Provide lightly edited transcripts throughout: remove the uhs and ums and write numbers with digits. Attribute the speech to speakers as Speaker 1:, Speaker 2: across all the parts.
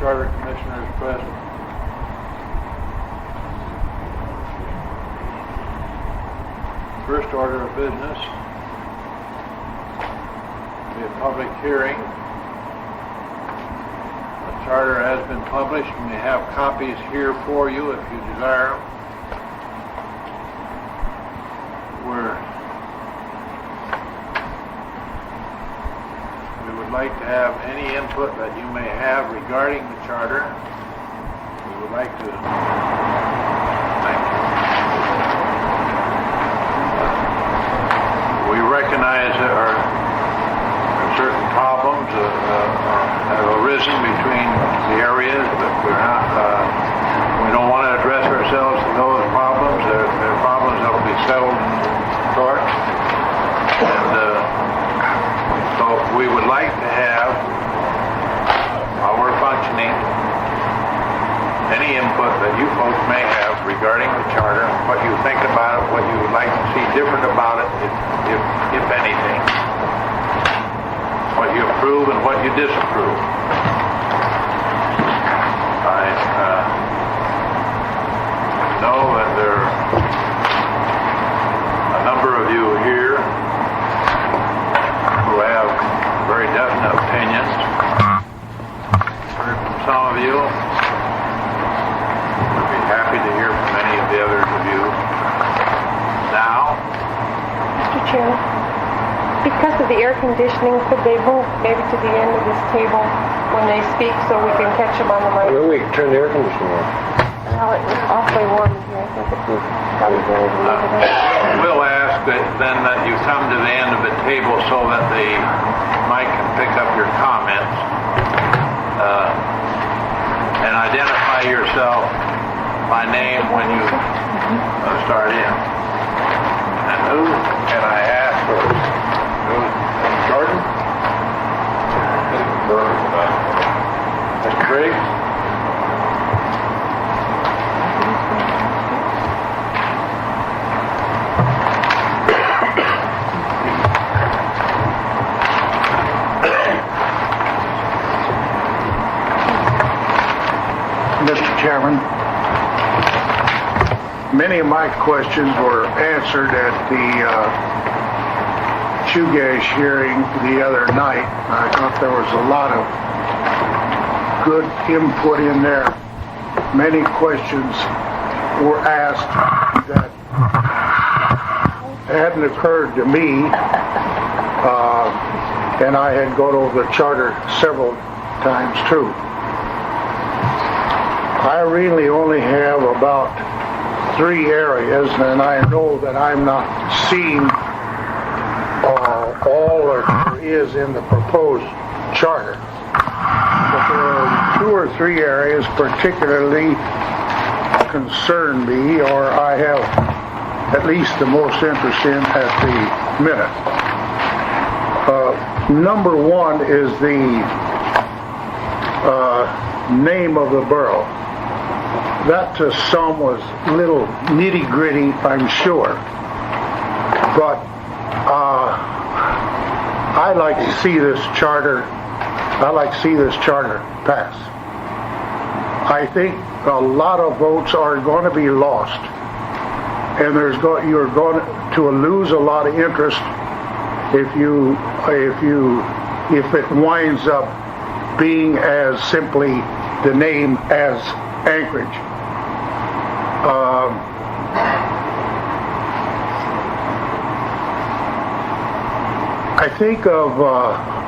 Speaker 1: Charter Commissioners present. First order of business, be a public hearing. The charter has been published, and we have copies here for you if you desire them. We would like to have any input that you may have regarding the charter. We would like to thank you. We recognize there are certain problems have arisen between the areas, but we don't want to address ourselves to those problems. They're problems that will be settled in court. And so we would like to have our functioning, any input that you folks may have regarding the charter, what you think about it, what you would like to see different about it, if anything, what you approve and what you disapprove. I know that there are a number of you here who have very definite opinions. Heard from some of you. I'd be happy to hear from any of the others of you. Now,
Speaker 2: Mr. Chairman, because of the air conditioning, could they move maybe to the end of this table when they speak so we can catch them on the mic?
Speaker 3: Well, we can turn the air conditioning on.
Speaker 2: Well, it was awfully warm in here. I think it's probably better to leave it in.
Speaker 1: we'll ask that you come to the end of the table so that the mic can pick up your comments, and identify yourself by name when you start in. And who can I ask first? Jordan? Mr. Briggs?
Speaker 4: Mr. Chairman, many of my questions were answered at the Chugash hearing the other night. I thought there was a lot of good input in there. Many questions were asked that hadn't occurred to me, and I had gone over the charter several times too. I really only have about 3 areas, and I know that I'm not seeing all there is in the proposed charter. But there are 2 or 3 areas particularly concern me, or I have at least the most interest in at the minute. Number 1 is the name of the borough. That to some was a little nitty-gritty, I'm sure. But I like to see this charter pass. I think a lot of votes are going to be lost, and you're going to lose a lot of interest if it winds up being as simply the name as Anchorage. I think of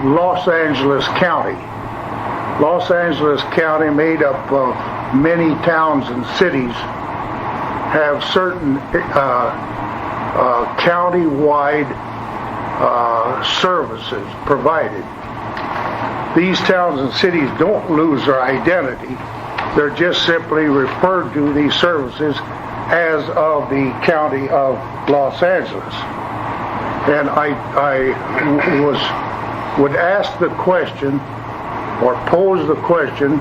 Speaker 4: Los Angeles County. Los Angeles County, made up of many towns and cities, have certain county-wide services provided. These towns and cities don't lose their identity. They're just simply referred to these services as of the county of Los Angeles. And I would ask the question, or pose the question,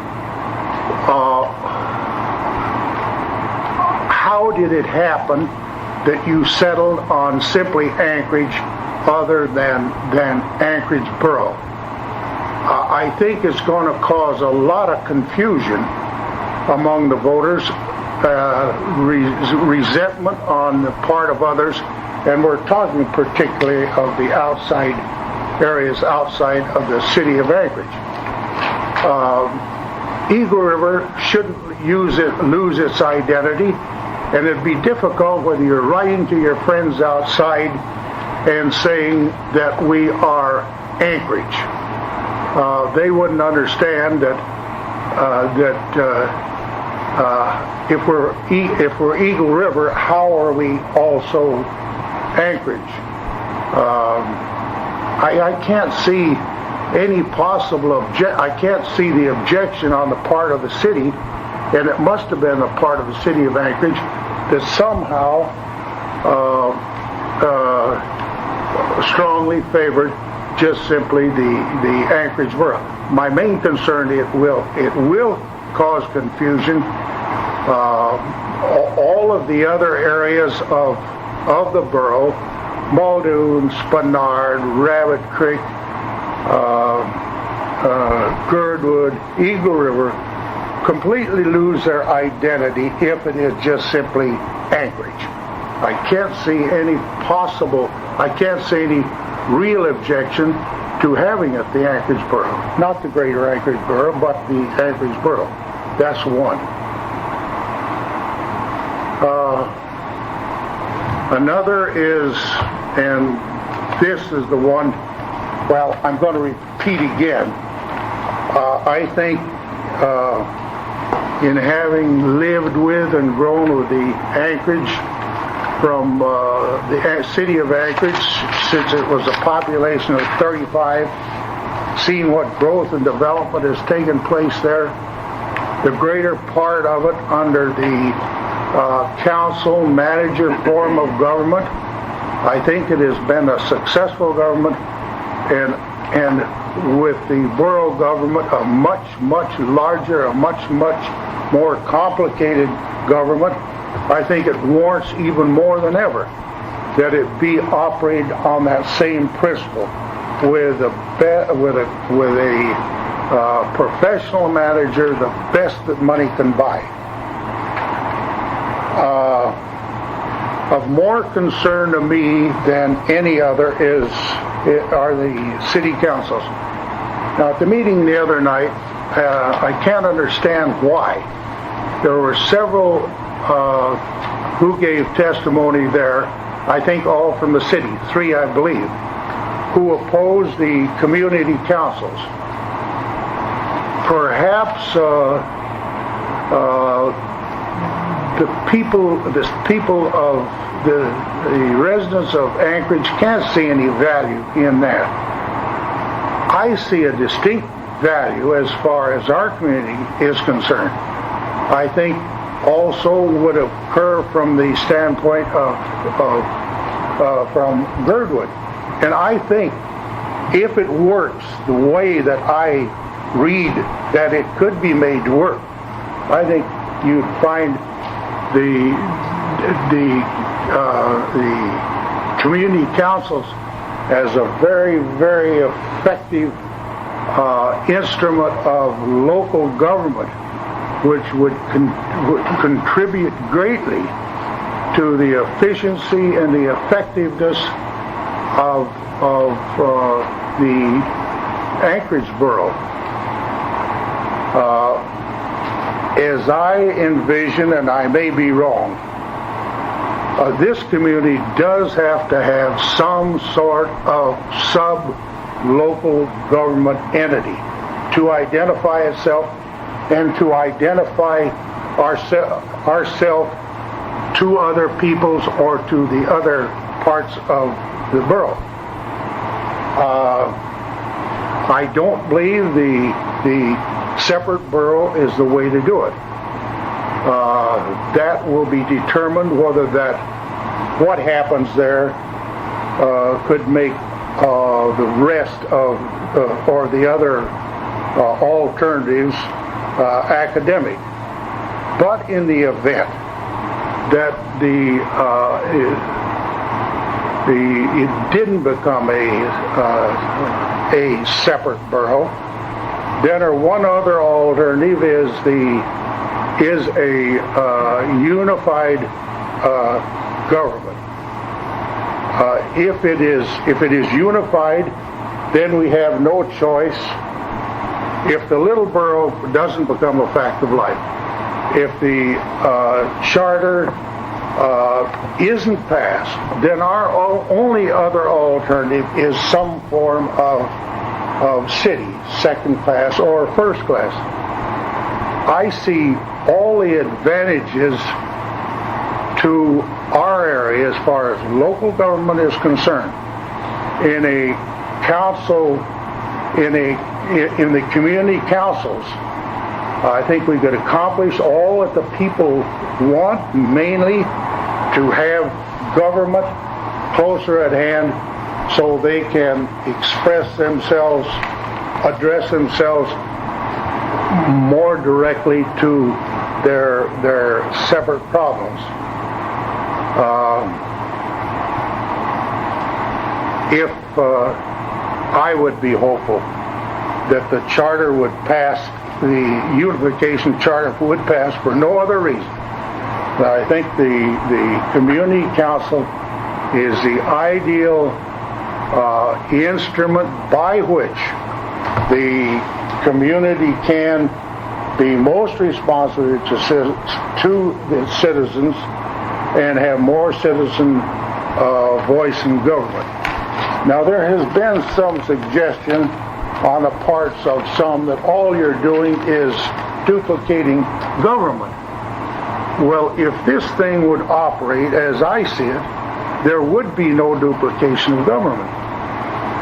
Speaker 4: how did it happen that you settled on simply Anchorage other than Anchorage Borough? I think it's going to cause a lot of confusion among the voters, resentment on the part of others, and we're talking particularly of the outside areas outside of the city of Anchorage. Eagle River shouldn't lose its identity, and it'd be difficult whether you're writing to your friends outside and saying that we are Anchorage. They wouldn't understand that if we're Eagle River, how are we also Anchorage? I can't see any possible I can't see the objection on the part of the city, and it must have been a part of the city of Anchorage that somehow strongly favored just simply the Anchorage borough. My main concern, it will cause confusion. All of the other areas of the borough, Muldoon, Spanard, Rabbit Creek, Girdwood, Eagle River, completely lose their identity if it is just simply Anchorage. I can't see any real objection to having it the Anchorage Borough. Not the greater Anchorage Borough, but the Anchorage Borough. That's one. Another is, and this is the one, well, I'm going to repeat again. I think in having lived with and grown with the Anchorage from the city of Anchorage, since it was a population of 35, seeing what growth and development has taken place there, the greater part of it under the council manager form of government, I think it has been a successful government, and with the borough government, a much larger, a much more complicated government, I think it warrants even more than ever that it be operated on that same principle with a professional manager, the best that money can buy. Of more concern to me than any other are the city councils. Now, at the meeting the other night, I can't understand why. There were several who gave testimony there, I think all from the city, 3 I believe, who opposed the community councils. Perhaps the people of the residents of Anchorage can't see any value in that. I see a distinct value as far as our community is concerned. I think also would occur from the standpoint from Girdwood. And I think if it works the way that I read that it could be made to work, I think you'd find the community councils as a very effective instrument of local government, which would contribute greatly to the efficiency and the effectiveness of the Anchorage Borough. As I envision, and I may be wrong, this community does have to have some sort of sub-local government entity to identify itself and to identify ourselves to other peoples or to the other parts of the borough. I don't believe the separate borough is the way to do it. That will be determined whether what happens there could make the rest of or the other alternatives academic. But in the event that it didn't become a separate borough, Then one other alternative is a unified government. If it is unified, then we have no choice. If the little borough doesn't become a fact of life, if the charter isn't passed, then our only other alternative is some form of city, second class or first class. I see all the advantages to our area as far as local government is concerned. In a council, in the community councils, I think we could accomplish all that the people want, mainly to have government closer at hand so they can express themselves, address themselves more directly to their separate problems. If I would be hopeful that the charter would pass, the unification charter would pass for no other reason. I think the community council is the ideal instrument by which the community can be most responsive to the citizens and have more citizen voice in government. Now, there has been some suggestion on the parts of some that all you're doing is duplicating government. Well, if this thing would operate as I see it, there would be no duplication of government.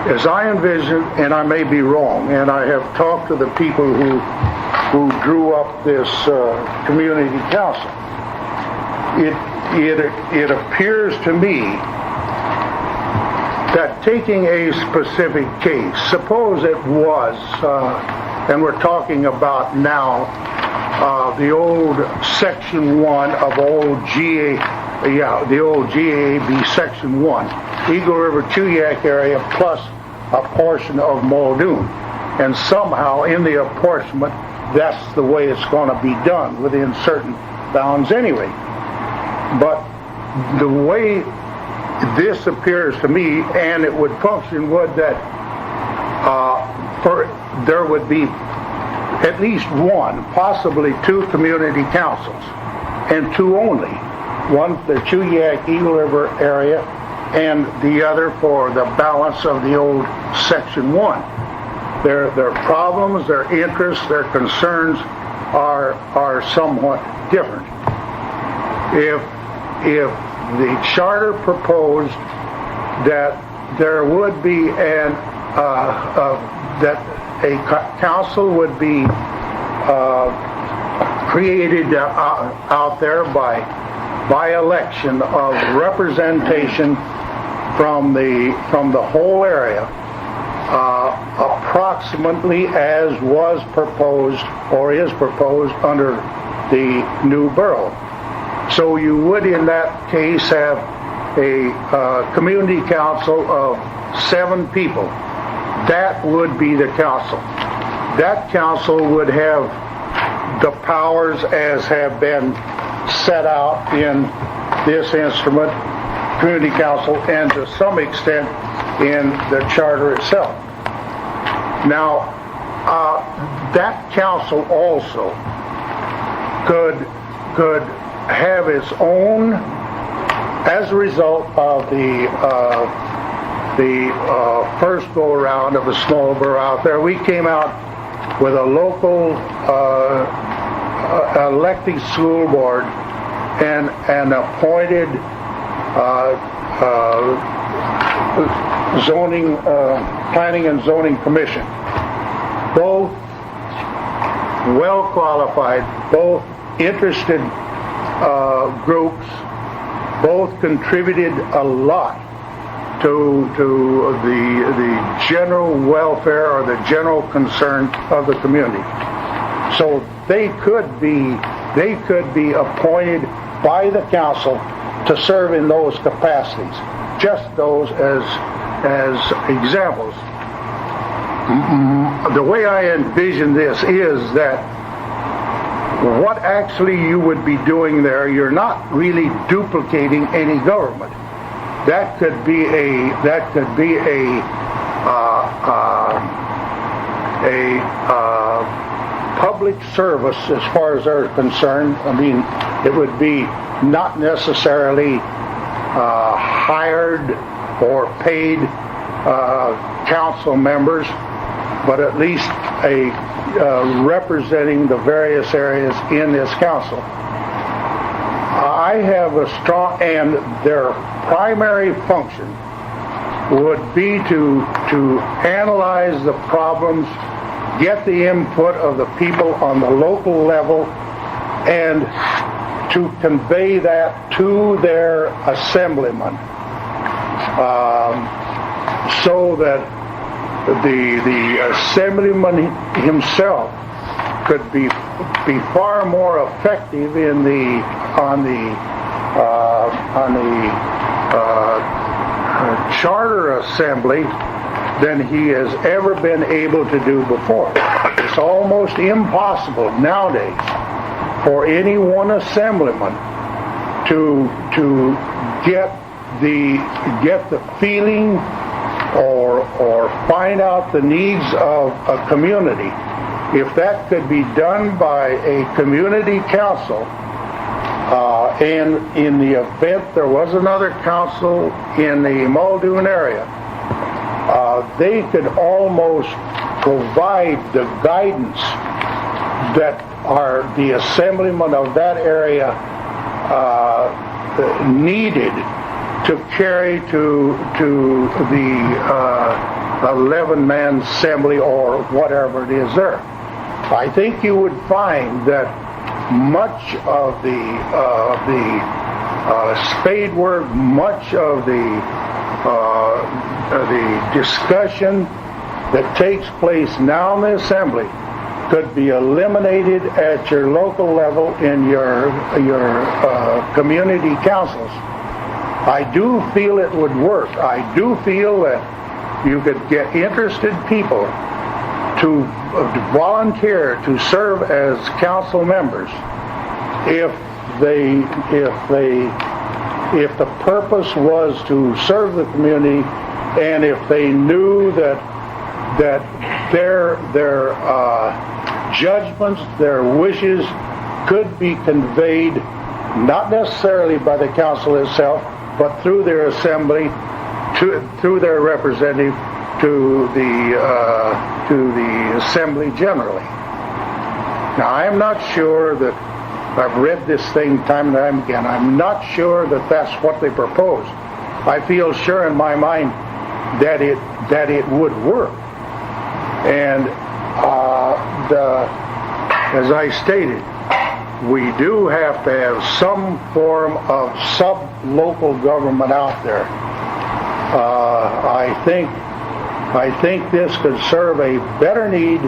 Speaker 4: As I envision, and I may be wrong, and I have talked to the people who drew up this community council, it appears to me that taking a specific case, suppose it was, and we're talking about now, the old Section 1 of old the old GAB Section 1, Eagle River Chuyak area plus a portion of Muldoon. And somehow in the apportionment, that's the way it's going to be done within certain bounds anyway. But the way this appears to me, and it would function, would that there would be at least one, possibly two community councils, and two only. One for the Chuyak Eagle River area, and the other for the balance of the old Section 1. Their problems, their interests, their concerns are somewhat different. If the charter proposed that there would be that a council would be created out there by election of representation from the whole area, approximately as was proposed or is proposed under the new borough. So you would in that case have a community council of 7 people. That would be the council. That council would have the powers as have been set out in this instrument, community council, and to some extent in the charter itself. Now, that council also could have its own, as a result of the first go-around of the small borough out there, we came out with a local elected school board and an appointed zoning, planning and zoning commission. Both well qualified, both interested groups, both contributed a lot to the general welfare or the general concern of the community. So they could be appointed by the council to serve in those capacities. Just those as examples. the way I envision this is that what actually you would be doing there, you're not really duplicating any government. That could be a public service as far as they're concerned. I mean, it would be not necessarily hired or paid council members, but at least representing the various areas in this council. I have a strong, and their primary function would be to analyze the problems, get the input of the people on the local level, and to convey that to their assemblyman, so that the assemblyman himself could be far more effective on the charter assembly than he has ever been able to do before. It's almost impossible nowadays for any one assemblyman to get the feeling or find out the needs of a community. If that could be done by a community council, and in the event there was another council in the Muldoon area, they could almost provide the guidance that the assemblyman of that area needed to carry to the 11-man assembly or whatever it is there. I think you would find that much of the spade work, much of the discussion that takes place now in the assembly could be eliminated at your local level in your community councils. I do feel it would work. I do feel that you could get interested people to volunteer to serve as council members if the purpose was to serve the community, and if they knew that their judgments, their wishes could be conveyed not necessarily by the council itself, but through their assembly, through their representative to the assembly generally. Now, I am not sure that, I've read this thing time and time again, I'm not sure that that's what they propose. I feel sure in my mind that it would work. And as I stated, we do have to have some form of sub-local government out there. I think this could serve a better need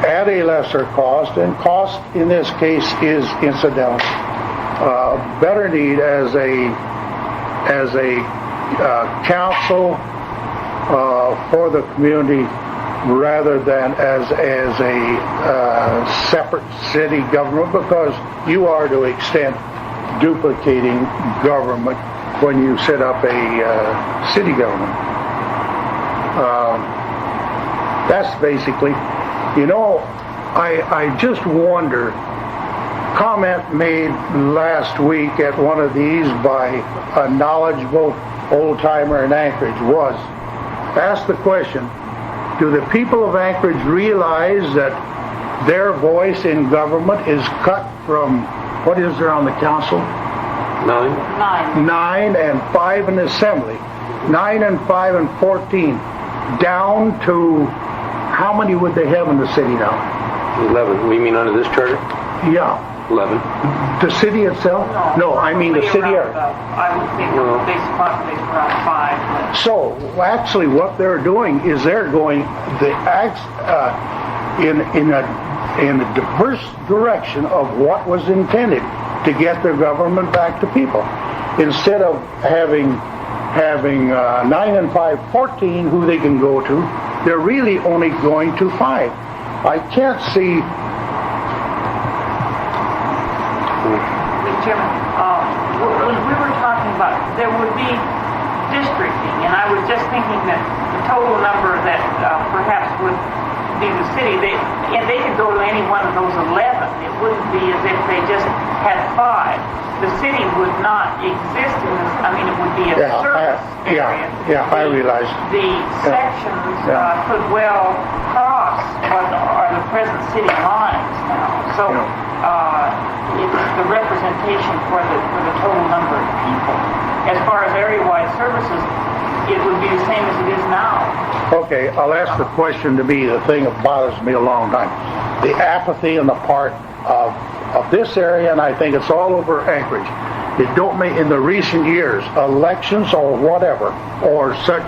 Speaker 4: at a lesser cost, and cost in this case is incidental. Better need as a council for the community, rather than as a separate city government, because you are to extent duplicating government when you set up a city government. That's basically, I just wonder, comment made last week at one of these by a knowledgeable old-timer in Anchorage was, ask the question, do the people of Anchorage realize that their voice in government is cut from, what is there on the council? 9 and 5 in the assembly. 9 and 5 and 14. Down to, how many would they have in the city now?
Speaker 3: 11. We mean under this charter?
Speaker 4: Yeah.
Speaker 3: 11.
Speaker 4: The city itself? No, I mean the city area.
Speaker 5: I would think the basic population around 5.
Speaker 4: So actually, what they're doing is they're going in a diverse direction of what was intended to get their government back to people. Instead of having 9 and 5, 14 who they can go to, they're really only going to 5. I can't see.
Speaker 5: Mr. Chairman, when we were talking about, there would be districting, and I was just thinking that the total number that perhaps would be the city, they could go to any one of those 11. It wouldn't be as if they just had 5. The city would not exist in this, I mean, it would be a service area.
Speaker 4: I realize.
Speaker 5: The sections could well cross what are the present city lines now. So it's the representation for the total number of people. As far as area-wide services, it would be the same as it is now.
Speaker 4: Okay, I'll ask the question to be the thing that bothers me a long time. The apathy on the part of this area, and I think it's all over Anchorage. It don't make, in the recent years, elections or whatever, or such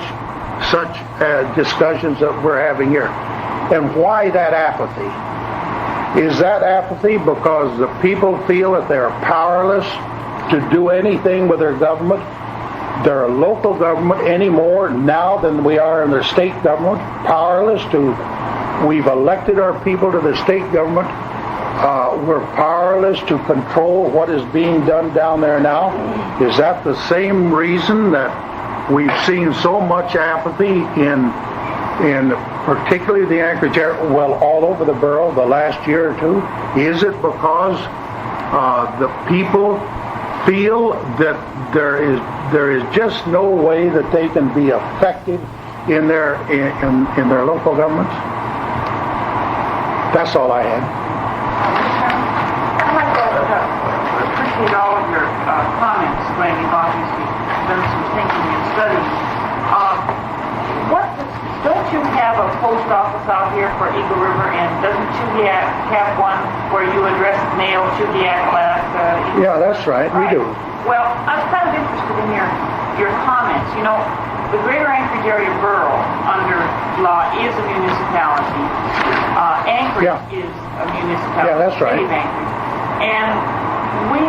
Speaker 4: discussions that we're having here. And why that apathy? Is that apathy because the people feel that they're powerless to do anything with their government, their local government, any more now than we are in their state government? Powerless to, we've elected our people to the state government. We're powerless to control what is being done down there now. Is that the same reason that we've seen so much apathy in particularly the Anchorage area, well, all over the borough the last year or two? Is it because the people feel that there is just no way that they can be effective in their local governments? That's all I had.
Speaker 5: I'd like to appreciate all of your comments, Glenn. You've obviously done some thinking and studying. Don't you have a post office out here for Eagle River, and doesn't Chugiak have one where you address mail, Chugiak, Alaska?
Speaker 4: Yeah, that's right. We do.
Speaker 5: Well, I was kind of interested in your comments. You know, the Greater Anchorage Area Borough under law is a municipality. Anchorage is a municipality.
Speaker 4: Yeah, that's right.
Speaker 5: City of Anchorage. And we,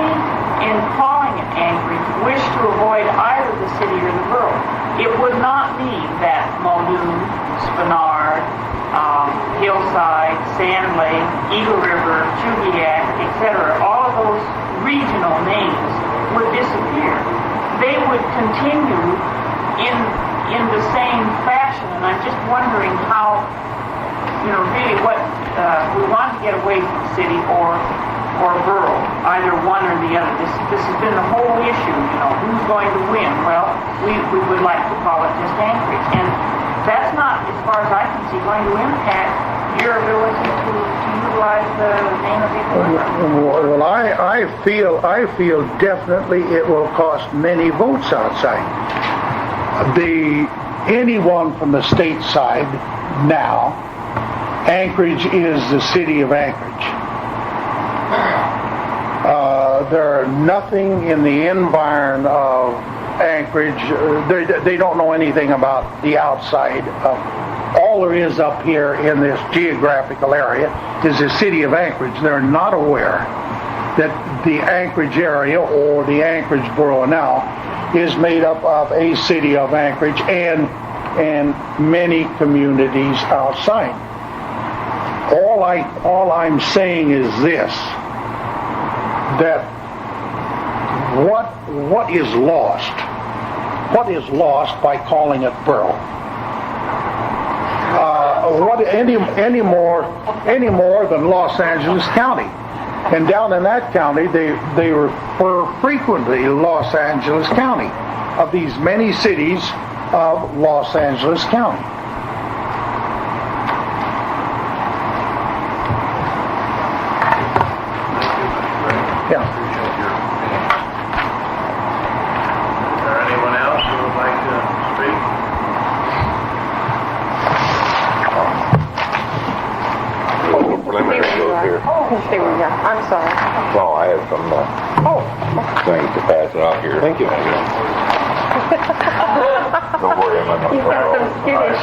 Speaker 5: in calling it Anchorage, wish to avoid either the city or the borough. It would not mean that Muldoon, Spenard, Hillside, Sand Lake, Eagle River, Chugiak, etc., all of those regional names would disappear. They would continue in the same fashion, and I'm just wondering how, really what we want to get away from city or borough, either one or the other. This has been the whole issue, who's going to win? Well, we would like to call it just Anchorage, and that's not, as far as I can see, going to impact your ability to utilize the name of Eagle River.
Speaker 4: Well, I feel definitely it will cost many votes outside. Anyone from the state side now, Anchorage is the city of Anchorage. There are nothing in the environment of Anchorage. They don't know anything about the outside. All there is up here in this geographical area is the city of Anchorage. They're not aware that the Anchorage area or the Anchorage borough now is made up of a city of Anchorage and many communities outside. All I'm saying is this, that what is lost? What is lost by calling it borough? Any more than Los Angeles County? And down in that county, they refer frequently to Los Angeles County, of these many cities of Los Angeles County. Yeah.
Speaker 1: Is there anyone else who would like to speak?
Speaker 3: Preliminary vote here.
Speaker 2: There we go. I'm sorry.
Speaker 3: Well, I have some things to pass it off here. Thank you. Don't worry, I'm not
Speaker 2: You've got some skittish.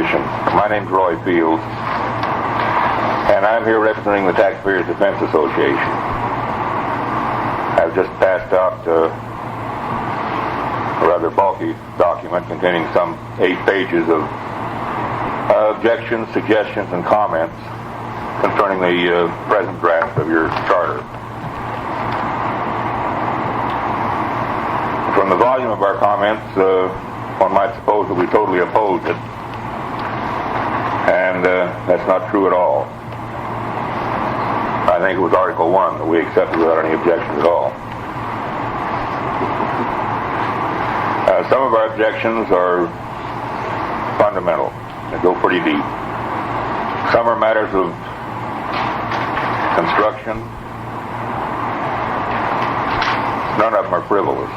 Speaker 3: Commission. My name's Roy Fields, and I'm here representing the Taxpayers Defense Association. I've just passed out a rather bulky document containing some 8 pages of objections, suggestions, and comments concerning the present draft of your charter. From the volume of our comments, one might suppose that we totally opposed it, and that's not true at all. I think it was Article 1 that we accepted without any objections at all. Some of our objections are fundamental. They go pretty deep. Some are matters of construction. None of them are frivolous.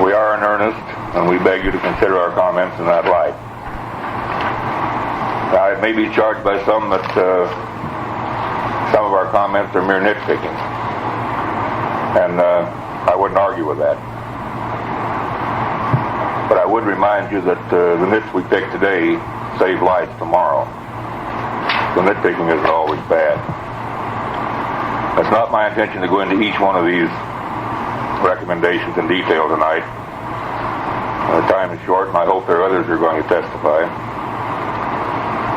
Speaker 3: We are in earnest, and we beg you to consider our comments in that light. Now, it may be charged by some that some of our comments are mere nitpicking, and I wouldn't argue with that. But I would remind you that the nits we pick today save lives tomorrow. So nitpicking isn't always bad. It's not my intention to go into each one of these recommendations in detail tonight. The time is short, and I hope there are others who are going to testify.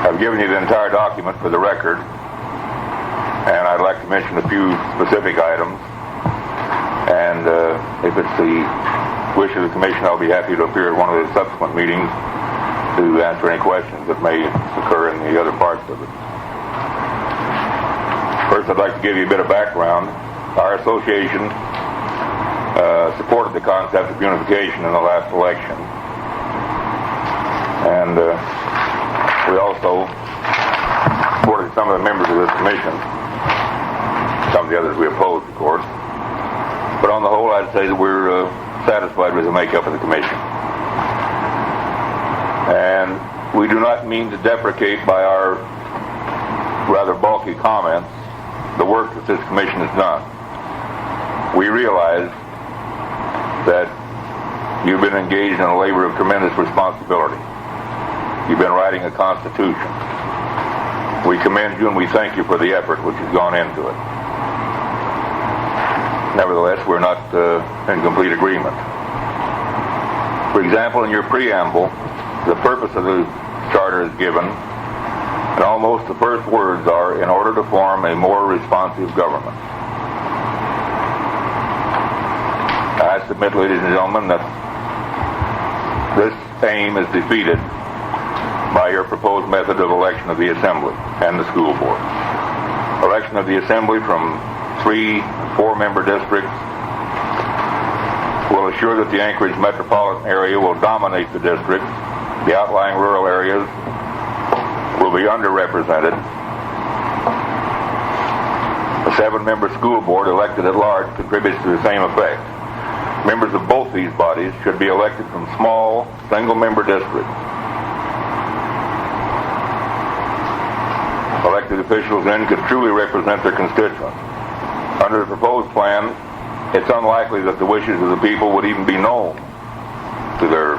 Speaker 3: I've given you the entire document for the record, and I'd like to mention a few specific items. And if it's the wish of the Commission, I'll be happy to appear at one of the subsequent meetings to answer any questions that may occur in the other parts of it. First, I'd like to give you a bit of background. Our association supported the concept of unification in the last election, and we also supported some of the members of this commission. Some of the others we opposed, of course. But on the whole, I'd say that we're satisfied with the makeup of the commission. And we do not mean to deprecate by our rather bulky comments the work that this commission has done. We realize that you've been engaged in a labor of tremendous responsibility. You've been writing a constitution. We commend you and we thank you for the effort which has gone into it. Nevertheless, we're not in complete agreement. For example, in your preamble, the purpose of the charter is given, and almost the first words are, in order to form a more responsive government. I submit, ladies and gentlemen, that this aim is defeated by your proposed method of election of the Assembly and the school board. Election of the Assembly from 3 4-member districts will assure that the Anchorage metropolitan area will dominate the districts. The outlying rural areas will be underrepresented. A 7-member school board elected at large contributes to the same effect. Members of both these bodies should be elected from small, single-member districts. Elected officials then could truly represent their constituents. Under the proposed plan, it's unlikely that the wishes of the people would even be known to their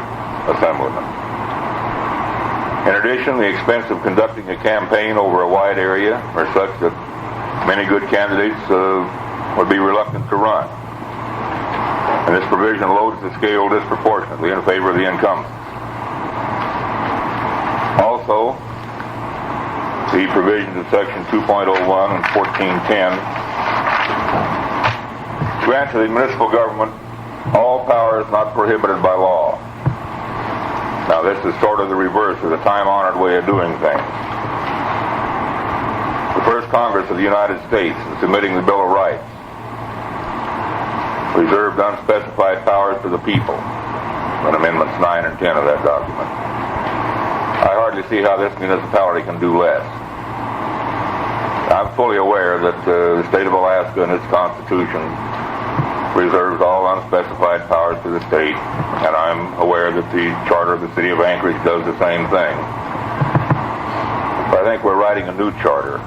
Speaker 3: assemblymen. In addition, the expense of conducting a campaign over a wide area are such that many good candidates would be reluctant to run. And this provision loads the scale disproportionately in favor of the incumbents. Also, the provisions of Section 2.01 and 1410 grant to the municipal government all powers not prohibited by law. Now, this is sort of the reverse of the time-honored way of doing things. The first Congress of the United States, in submitting the Bill of Rights, reserved unspecified powers to the people in Amendments 9 and 10 of that document. I hardly see how this municipality can do less. I'm fully aware that the state of Alaska and its constitution reserves all unspecified powers to the state, and I'm aware that the charter of the city of Anchorage does the same thing. But I think we're writing a new charter,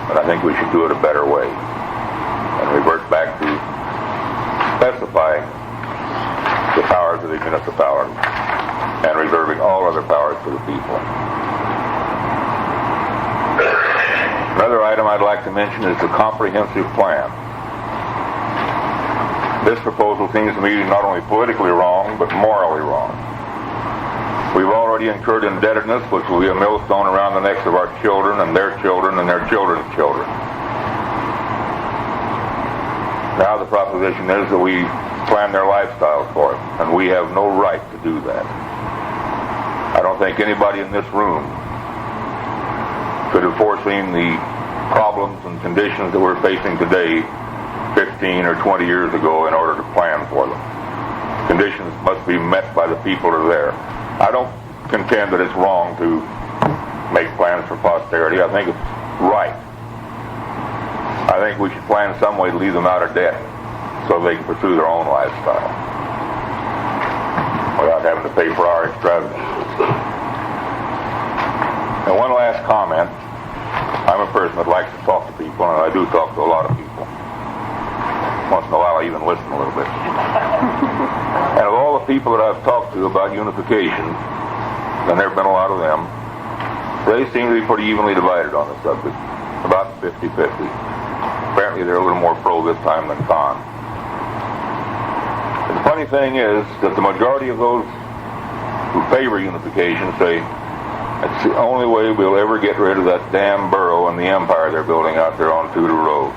Speaker 3: and I think we should do it a better way and revert back to specifying the powers of the municipality. and reserving all other powers to the people. Another item I'd like to mention is the comprehensive plan. This proposal seems to me not only politically wrong, but morally wrong. We've already incurred indebtedness, which will be a millstone around the necks of our children and their children and their children's children. Now the proposition is that we plan their lifestyles for them, and we have no right to do that. I don't think anybody in this room could have foreseen the problems and conditions that we're facing today 15 or 20 years ago in order to plan for them. Conditions must be met by the people that are there. I don't contend that it's wrong to make plans for posterity. I think it's right. I think we should plan some way to leave them out of debt so they can pursue their own lifestyle without having to pay for our extravagances. And one last comment. I'm a person that likes to talk to people, and I do talk to a lot of people. Once in a while I even listen a little bit. And of all the people that I've talked to about unification, and there have been a lot of them, they seem to be pretty evenly divided on the subject, about 50-50. Apparently they're a little more pro this time than con. And the funny thing is that the majority of those who favor unification say, it's the only way we'll ever get rid of that damn borough and the empire they're building out there on Tudor Road.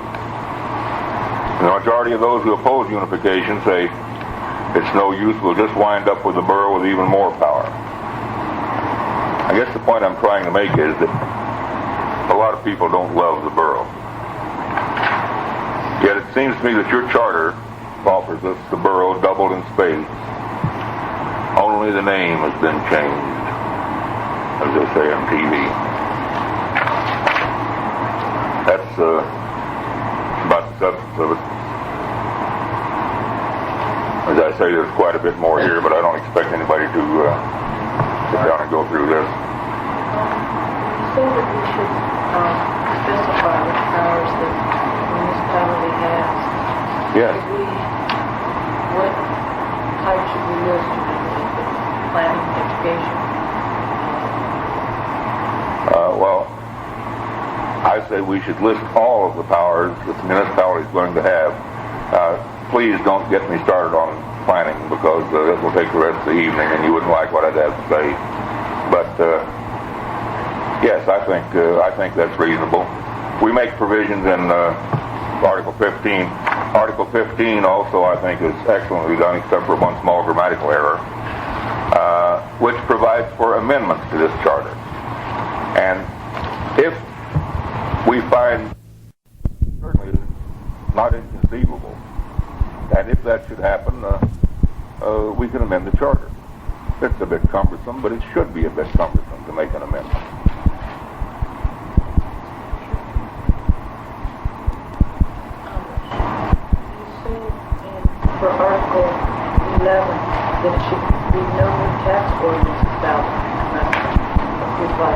Speaker 3: And the majority of those who oppose unification say, it's no use, we'll just wind up with the borough with even more power. I guess the point I'm trying to make is that a lot of people don't love the borough. Yet it seems to me that your charter offers us the borough doubled in space. Only the name has been changed, as they say on TV. That's about the substance of it. As I say, there's quite a bit more here, but I don't expect anybody to sit down and go through this.
Speaker 6: I think that we should specify the powers that the municipality has.
Speaker 3: Yes.
Speaker 6: What type should we list? Planning, education?
Speaker 3: Well, I say we should list all of the powers that the municipality is going to have. Please don't get me started on planning, because it will take the rest of the evening and you wouldn't like what I'd have to say. But yes, I think that's reasonable. We make provisions in Article 15. Article 15 also, I think, is excellently done, except for one small grammatical error, which provides for amendments to this charter. And if we find, certainly it's not inconceivable, and if that should happen, we can amend the charter. It's a bit cumbersome, but it should be a bit cumbersome to make an amendment.
Speaker 6: For Article 11, there should be no new tax ordinance about approved by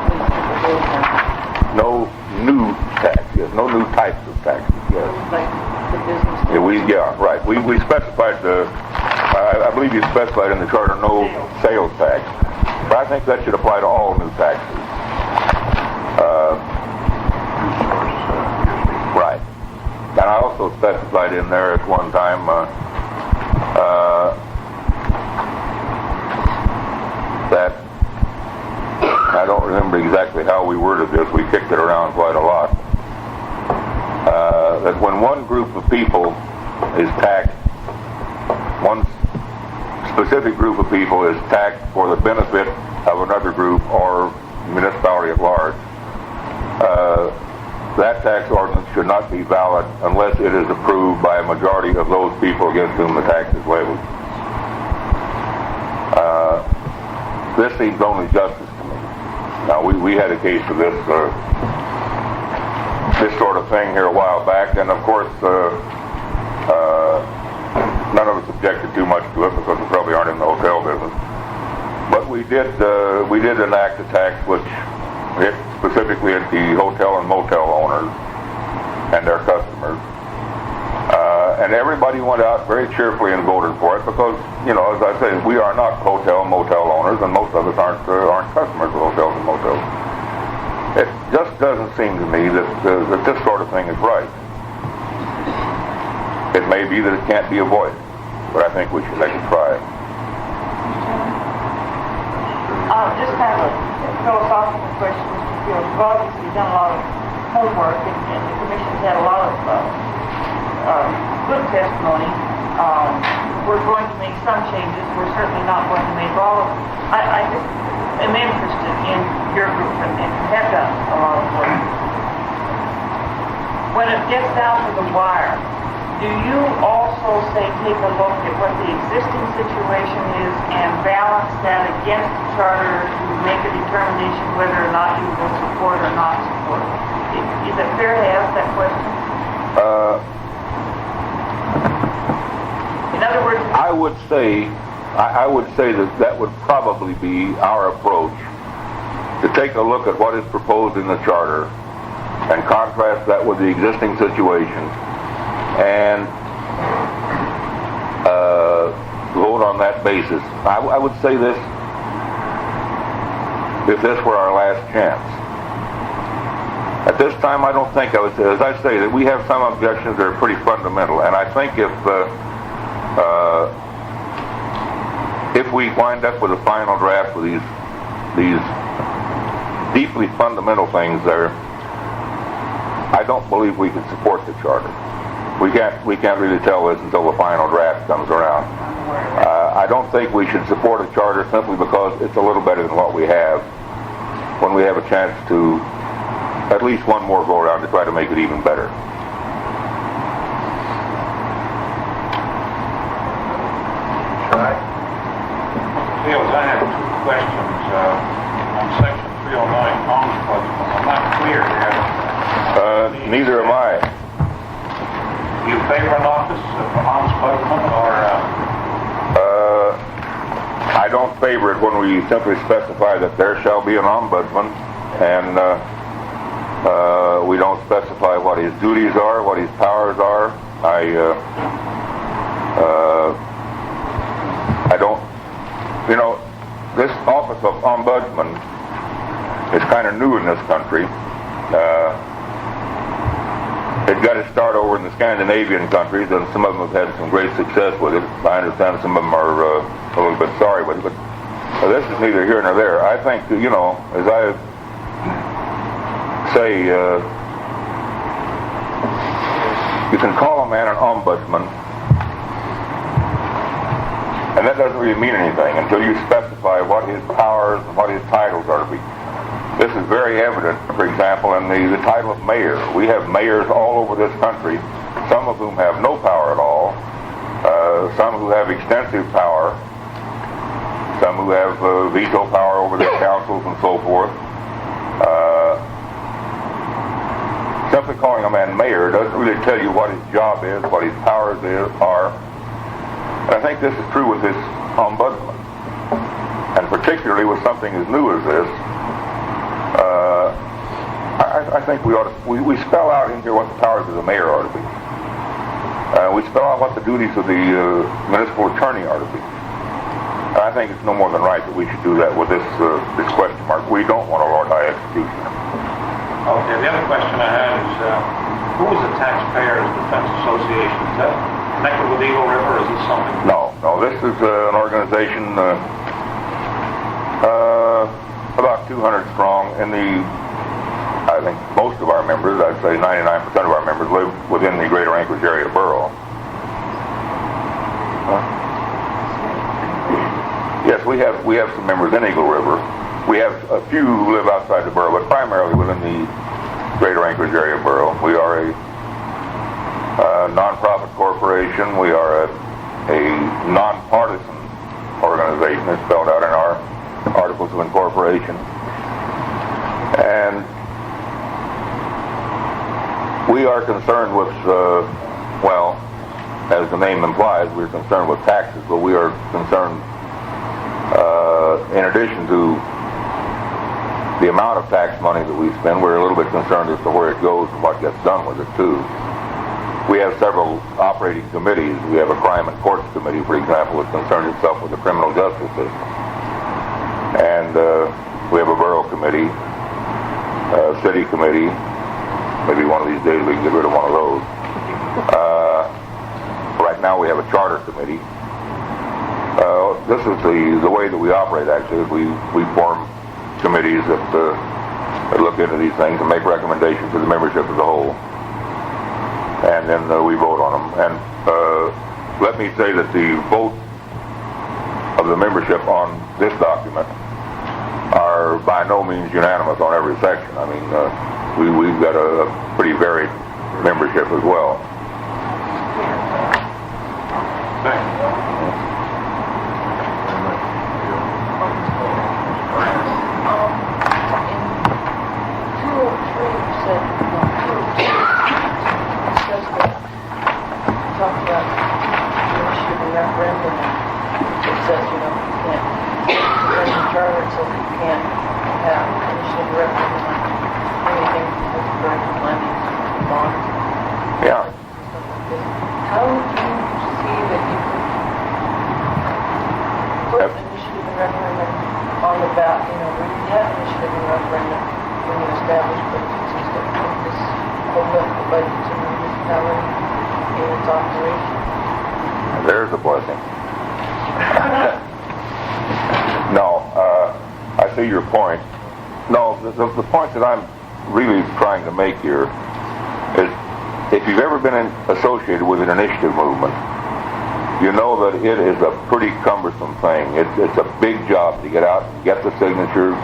Speaker 6: municipal board now.
Speaker 3: No new tax, yes, no new types of taxes, yes.
Speaker 6: Like the business.
Speaker 3: Right. We specified I believe you specified in the charter no sales tax, but I think that should apply to all new taxes. Right. And I also specified in there at one time that I don't remember exactly how we worded this. We kicked it around quite a lot. That when one group of people is taxed, one specific group of people is taxed for the benefit of another group or municipality at large, that tax ordinance should not be valid unless it is approved by a majority of those people against whom the tax is levied. This seems only justice to me. Now, we had a case of this sort of thing here a while back, and of course, none of us objected too much to it because we probably aren't in the hotel business. But we did enact a tax which hit specifically at the hotel and motel owners and their customers. and everybody went out very cheerfully and voted for it because, you know, as I say, we are not hotel and motel owners, and most of us aren't customers of hotels and motels. It just doesn't seem to me that this sort of thing is right. It may be that it can't be avoided, but I think we should make a try.
Speaker 5: Just kind of a philosophical question, Mr. Fields. You've obviously done a lot of homework, and the commission's had a lot of good testimony. We're going to make some changes. We're certainly not going to make all of them. I just am interested in your group, and have done a lot of work. When it gets down to the wire, do you also say take a look at what the existing situation is and balance that against the charter to make a determination whether or not you will support or not support? Is it fair to ask that question? In other words,
Speaker 3: I would say that would probably be our approach, to take a look at what is proposed in the charter and contrast that with the existing situation and vote on that basis. I would say this, if this were our last chance. At this time, I don't think I would say, as I say, that we have some objections that are pretty fundamental, and I think if we wind up with a final draft with these deeply fundamental things there, I don't believe we can support the charter. We can't really tell this until the final draft comes around. I don't think we should support a charter simply because it's a little better than what we have, when we have a chance to at least one more go around to try to make it even better.
Speaker 1: Fields, I have two questions on Section 309 ombudsman. I'm not clear there.
Speaker 3: Neither am I.
Speaker 1: Do you favor an office of ombudsman or?
Speaker 3: I don't favor it when we simply specify that there shall be an ombudsman, and we don't specify what his duties are, what his powers are. I don't. You know, this office of ombudsman is kind of new in this country. It got its start over in the Scandinavian countries, and some of them have had some great success with it. I understand some of them are a little bit sorry with it, but this is neither here nor there. I think, you know, as I say, you can call a man an ombudsman, and that doesn't really mean anything until you specify what his powers and what his titles are to be. This is very evident, for example, in the title of mayor. We have mayors all over this country, some of whom have no power at all, some who have extensive power, some who have veto power over their councils and so forth. Simply calling a man mayor doesn't really tell you what his job is, what his powers are. And I think this is true with this ombudsman, and particularly with something as new as this. I think we ought to, we spell out in here what the powers of the mayor are to be. We spell out what the duties of the municipal attorney are to be. I think it's no more than right that we should do that with this question mark. We don't want a Lord High Executioner.
Speaker 1: Okay, the other question I had is, who is the Taxpayers Defense Association? Is that connected with Eagle River, or is this something?
Speaker 3: No, this is an organization about 200 strong. I think most of our members, I'd say 99% of our members, live within the Greater Anchorage area borough. Yes, we have some members in Eagle River. We have a few who live outside the borough, but primarily within the Greater Anchorage area borough. We are a non-profit corporation. We are a non-partisan organization. It's spelled out in our Articles of Incorporation. And we are concerned with, well, as the name implies, we're concerned with taxes, but we are concerned, in addition to the amount of tax money that we spend, we're a little bit concerned as to where it goes and what gets done with it, too. we have several operating committees. We have a crime and courts committee, for example, that concerns itself with the criminal justice system. And we have a borough committee, a city committee. Maybe one of these days we can get rid of one of those. Right now we have a charter committee. This is the way that we operate, actually. We form committees that look into these things and make recommendations to the membership as a whole. And then we vote on them. And let me say that the vote of the membership on this document are by no means unanimous on every section. I mean, we've got a pretty varied membership as well. Yeah.
Speaker 6: How would you see that you could put initiative and referendum on the ballot? You know, we have initiative and referendum when you establish budget system. Would this hold up the budgets of the municipality in its operation?
Speaker 3: There's a blessing. No, I see your point. No, the point that I'm really trying to make here is, if you've ever been associated with an initiative movement, you know that it is a pretty cumbersome thing. It's a big job to get out and get the signatures,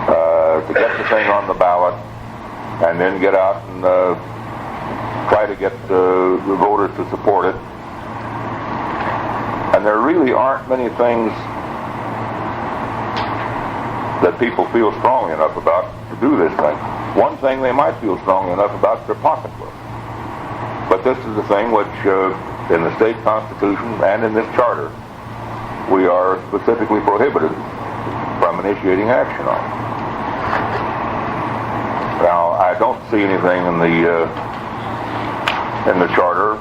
Speaker 3: to get the thing on the ballot, and then get out and try to get the voters to support it. And there really aren't many things that people feel strongly enough about to do this thing. One thing they might feel strongly enough about is their pocketbook. But this is the thing which, in the state constitution and in this charter, we are specifically prohibited from initiating action on. Now, I don't see anything in the charter.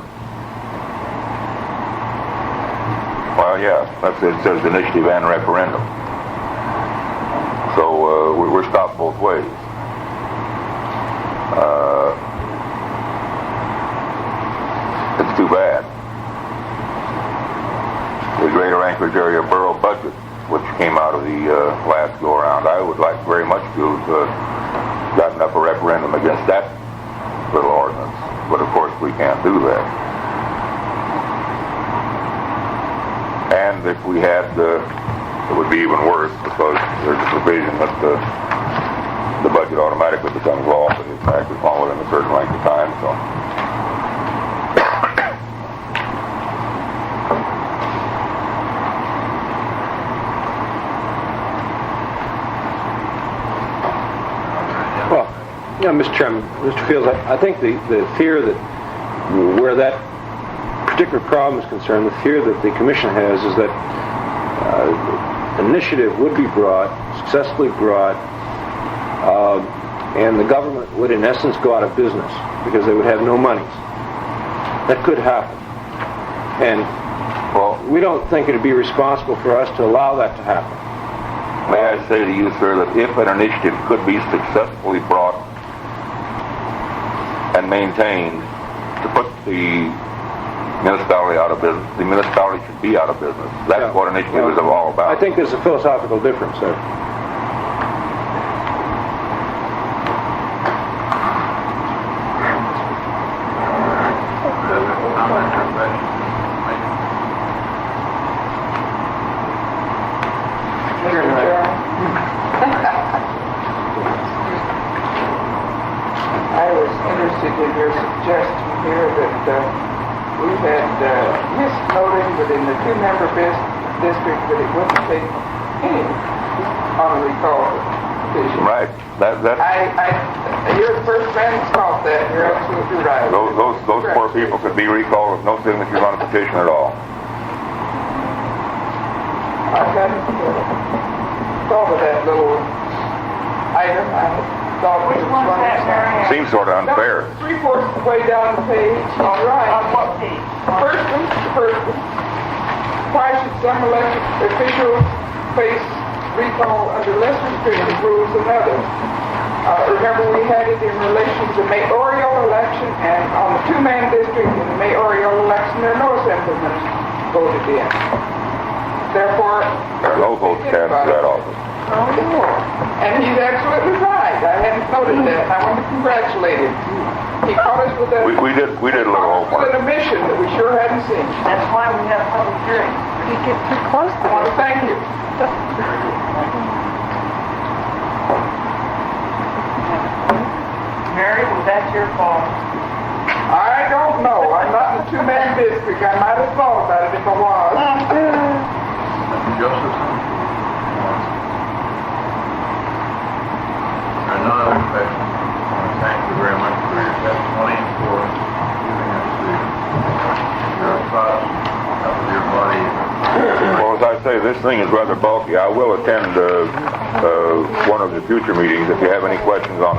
Speaker 3: Well, yeah, it says initiative and referendum. So we're stopped both ways. It's too bad. The Greater Anchorage Area Borough budget, which came out of the last go-around, I would like very much to have gotten up a referendum against that little ordinance. But of course we can't do that. And if we had, it would be even worse, because there's a provision that the budget automatically becomes law if it's acted upon within a certain length of time. So,
Speaker 7: well, yeah, Mr. Chairman, Mr. Fields, I think the fear that where that particular problem is concerned, the fear that the Commission has is that initiative would be brought, successfully brought, and the government would in essence go out of business because they would have no monies. That could happen. And well, we don't think it would be responsible for us to allow that to happen.
Speaker 3: may I say to you, sir, that if an initiative could be successfully brought and maintained to put the municipality out of business, the municipality should be out of business. That's what initiative is all about.
Speaker 7: I think there's a philosophical difference there.
Speaker 8: I was interested in your suggestion here that we've had misnoting within the two-member district that it wouldn't take any on a recall petition.
Speaker 3: Right.
Speaker 8: You're the first man who's caught that. You're absolutely right.
Speaker 3: Those poor people could be recalled with no signatures on a petition at all.
Speaker 8: I've got thought of that little item. I thought
Speaker 5: Which
Speaker 8: it was
Speaker 5: one's
Speaker 8: funny.
Speaker 5: that, Mary Ann?
Speaker 3: Seems sort of unfair.
Speaker 8: 3/4 of the way down the page, all right.
Speaker 5: On what page?
Speaker 8: First one. Why should some elected officials face recall under less restrictive rules than others? Remember, we had it in relation to the mayoral election, and on the two-man district in the mayoral election, there are no assemblymen voted in. Therefore,
Speaker 3: There are no votes cast for that office.
Speaker 8: and he's absolutely right. I hadn't noted that. I want to congratulate him. He caught us with a
Speaker 3: We did a little
Speaker 8: with
Speaker 3: homework.
Speaker 8: an omission that we sure hadn't seen.
Speaker 5: That's why we have public hearings.
Speaker 2: You get too close
Speaker 8: I
Speaker 2: to
Speaker 8: want
Speaker 2: it.
Speaker 8: to thank you.
Speaker 5: Mary, was that your fault?
Speaker 8: I don't know. I'm not in the two-man district. I might have thought about it if I was.
Speaker 1: Josephson? There are no other questions. I want to thank you very much for your testimony and for giving us your thoughts of your body.
Speaker 3: Well, as I say, this thing is rather bulky. I will attend one of the future meetings. If you have any questions on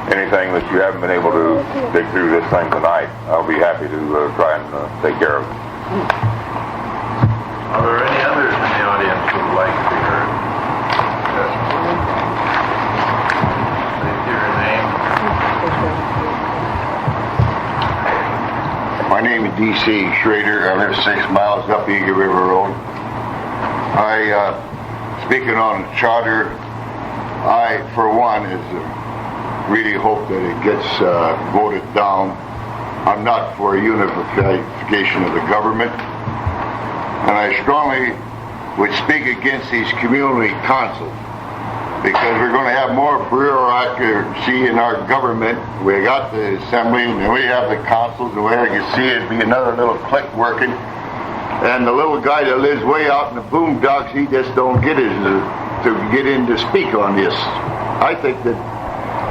Speaker 3: anything that you haven't been able to dig through this thing tonight, I'll be happy to try and take care of it.
Speaker 1: Are there any others in the audience who would like to be heard? Yes. State your name.
Speaker 9: My name is D.C. Schrader. I live 6 miles up Eagle River Road. Speaking on the charter, I, for one, really hope that it gets voted down. I'm not for a unification of the government. And I strongly would speak against these community councils, because we're going to have more bureaucracy in our government. We got the assembly, and then we have the councils, and where you can see it'd be another little clique working. And the little guy that lives way out in the boondocks, he just don't get it to get in to speak on this. I think that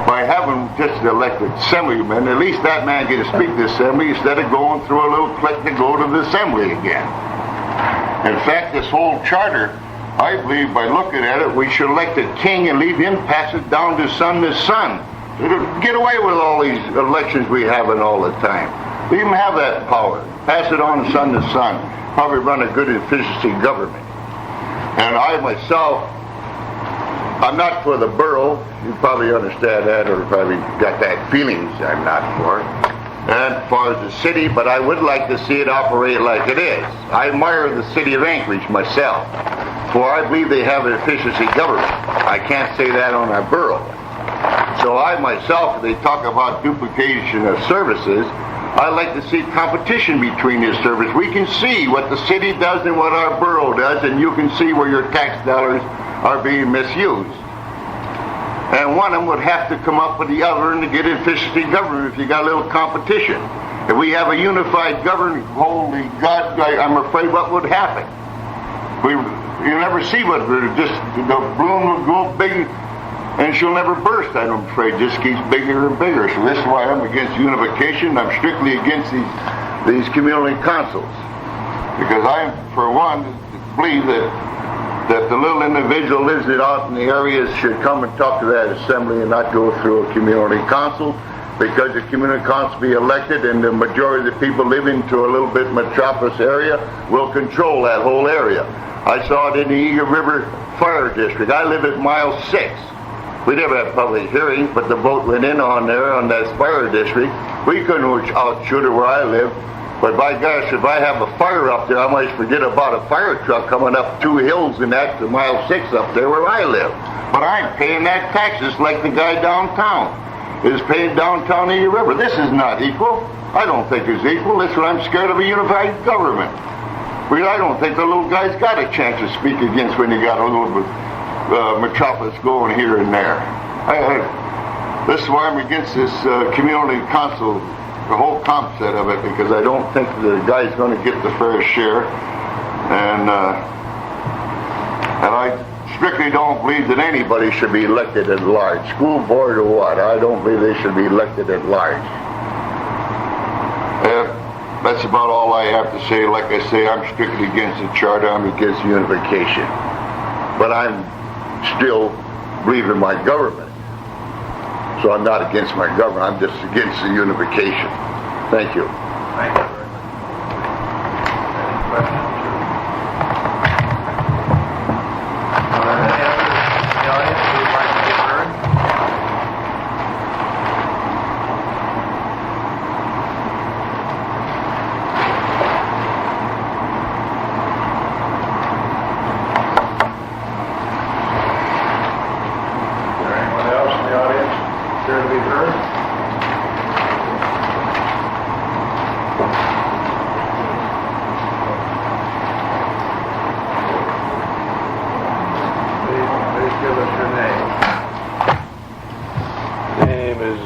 Speaker 9: by having just an elected assemblyman, at least that man get to speak to the assembly instead of going through a little clique to go to the assembly again. In fact, this whole charter, I believe by looking at it, we should elect a king and leave him pass it down to son. Get away with all these elections we have in all the time. Leave him have that power. Pass it on to son. Probably run a good efficiency government. And I myself, I'm not for the borough. You probably understand that, or probably got that feelings I'm not for. And as far as the city, but I would like to see it operate like it is. I admire the city of Anchorage myself, for I believe they have an efficiency government. I can't say that on our borough. So I myself, if they talk about duplication of services, I like to see competition between these services. We can see what the city does and what our borough does, and you can see where your tax dollars are being misused. And one of them would have to come up with the other and to get efficiency government if you got a little competition. If we have a unified government, holy God, I'm afraid what would happen. You never see what, just the balloon will go big and she'll never burst, I'm afraid. It just keeps bigger and bigger. So this is why I'm against unification. I'm strictly against these community councils. Because I, for one, believe that the little individual lives it out in the areas should come and talk to that assembly and not go through a community council, because the community council be elected and the majority of the people living to a little bit metropolis area will control that whole area. I saw it in the Eagle River Fire District. I live at mile 6. We never had public hearings, but the vote went in on there on that fire district. We couldn't outshoot it where I live. But by gosh, if I have a fire up there, I might forget about a fire truck coming up 2 hills and that's to mile 6 up there where I live. But I'm paying that taxes like the guy downtown is paying downtown Eagle River. This is not equal. I don't think it's equal. That's what I'm scared of, a unified government. I don't think the little guy's got a chance to speak against when you got a little bit metropolis going here and there. This is why I'm against this community council, the whole concept of it, because I don't think the guy's going to get the fair share, and I strictly don't believe that anybody should be elected at large, school board or what. I don't believe they should be elected at large. That's about all I have to say. Like I say, I'm strictly against the charter. I'm against unification, but I'm still believe in my government. So I'm not against my government, I'm just against the unification. Thank you.
Speaker 1: Thank you very much. Any questions? Are there any others in the audience who would like to be heard? Is there anyone else in the audience here to be heard? Please give us your name.
Speaker 10: Name is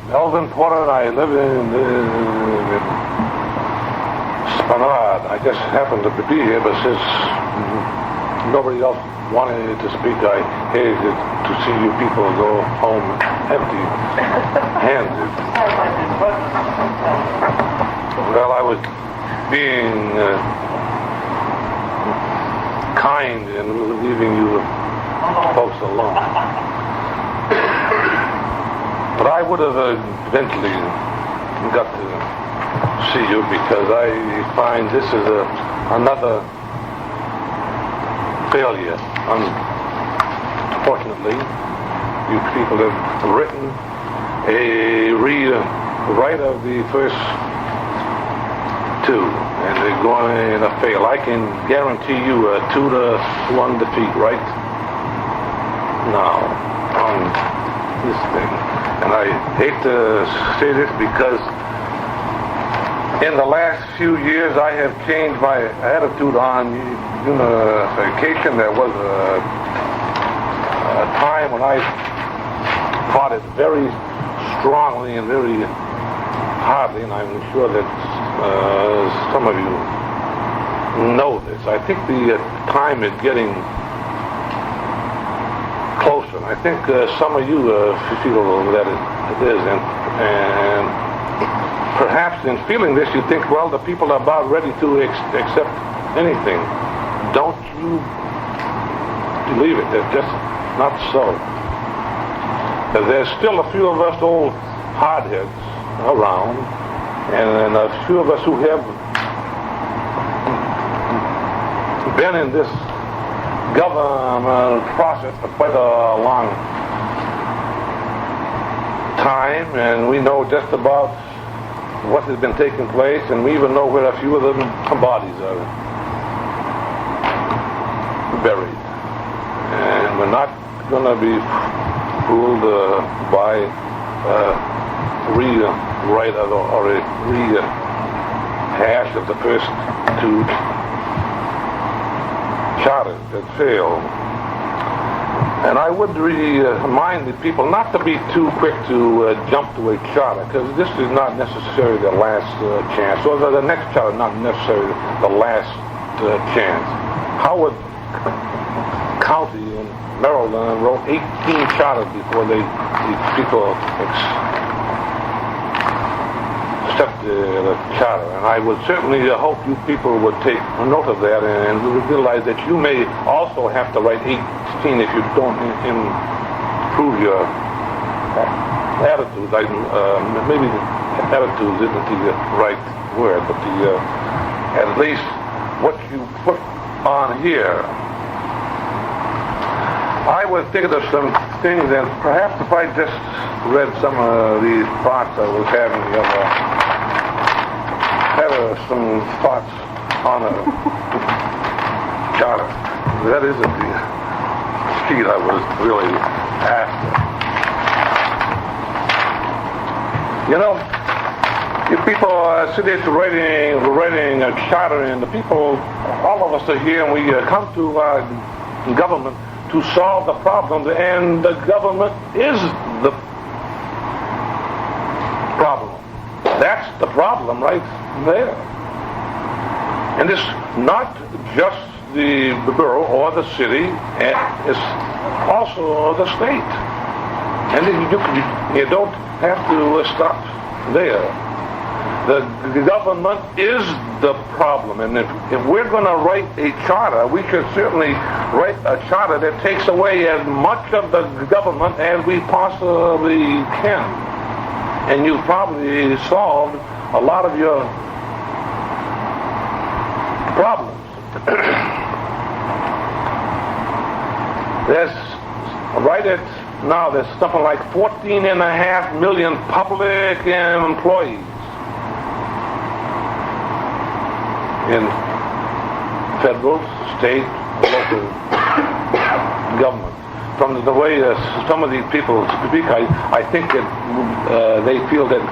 Speaker 10: Melvin Porter, and I live in Spanard. I just happened to be here, but since nobody else wanted to speak, I hated to see you people go home empty-handed. Well, I was being kind and leaving you folks alone. But I would have eventually got to see you because I find this is another failure. Unfortunately, you people have written a rewrite of the first two, and they're going to fail. I can guarantee you a 2-1 defeat right now on this thing. And I hate to say this because in the last few years I have changed my attitude on unification. There was a time when I fought it very strongly and very hardly, and I'm sure that some of you know this. I think the time is getting closer, and I think some of you feel that it is, and perhaps in feeling this you think, well, the people are about ready to accept anything. Don't you believe it? That's just not so. There's still a few of us old hardheads around, and a few of us who have been in this government process for quite a long time, and we know just about what has been taking place, and we even know where a few of the bodies are buried. And we're not going to be fooled by rewrite or a rehash of the first two charters that failed. And I would remind the people not to be too quick to jump to a charter, because this is not necessarily the last chance, or the next charter not necessarily the last chance. Howard County in Maryland wrote 18 charters before the people accepted the charter, and I would certainly hope you people would take note of that and realize that you may also have to write 18 if you don't improve your attitudes. Maybe attitudes isn't the right word, but at least what you put on here. I was thinking of some things, and perhaps if I just read some of these thoughts I was having the other, had some thoughts on a charter. That isn't the sheet I was really after. You know, you people sit there writing a charter, and the people, all of us are here, and we come to government to solve the problem, and the government is the problem. That's the problem right there. And it's not just the borough or the city, it's also the state. And you don't have to stop there. The government is the problem. And if we're going to write a charter, we should certainly write a charter that takes away as much of the government as we possibly can. And you've probably solved a lot of your problems. Now there's something like 14.5 million public employees in federal, state, local government. From the way some of these people speak, I think that they feel that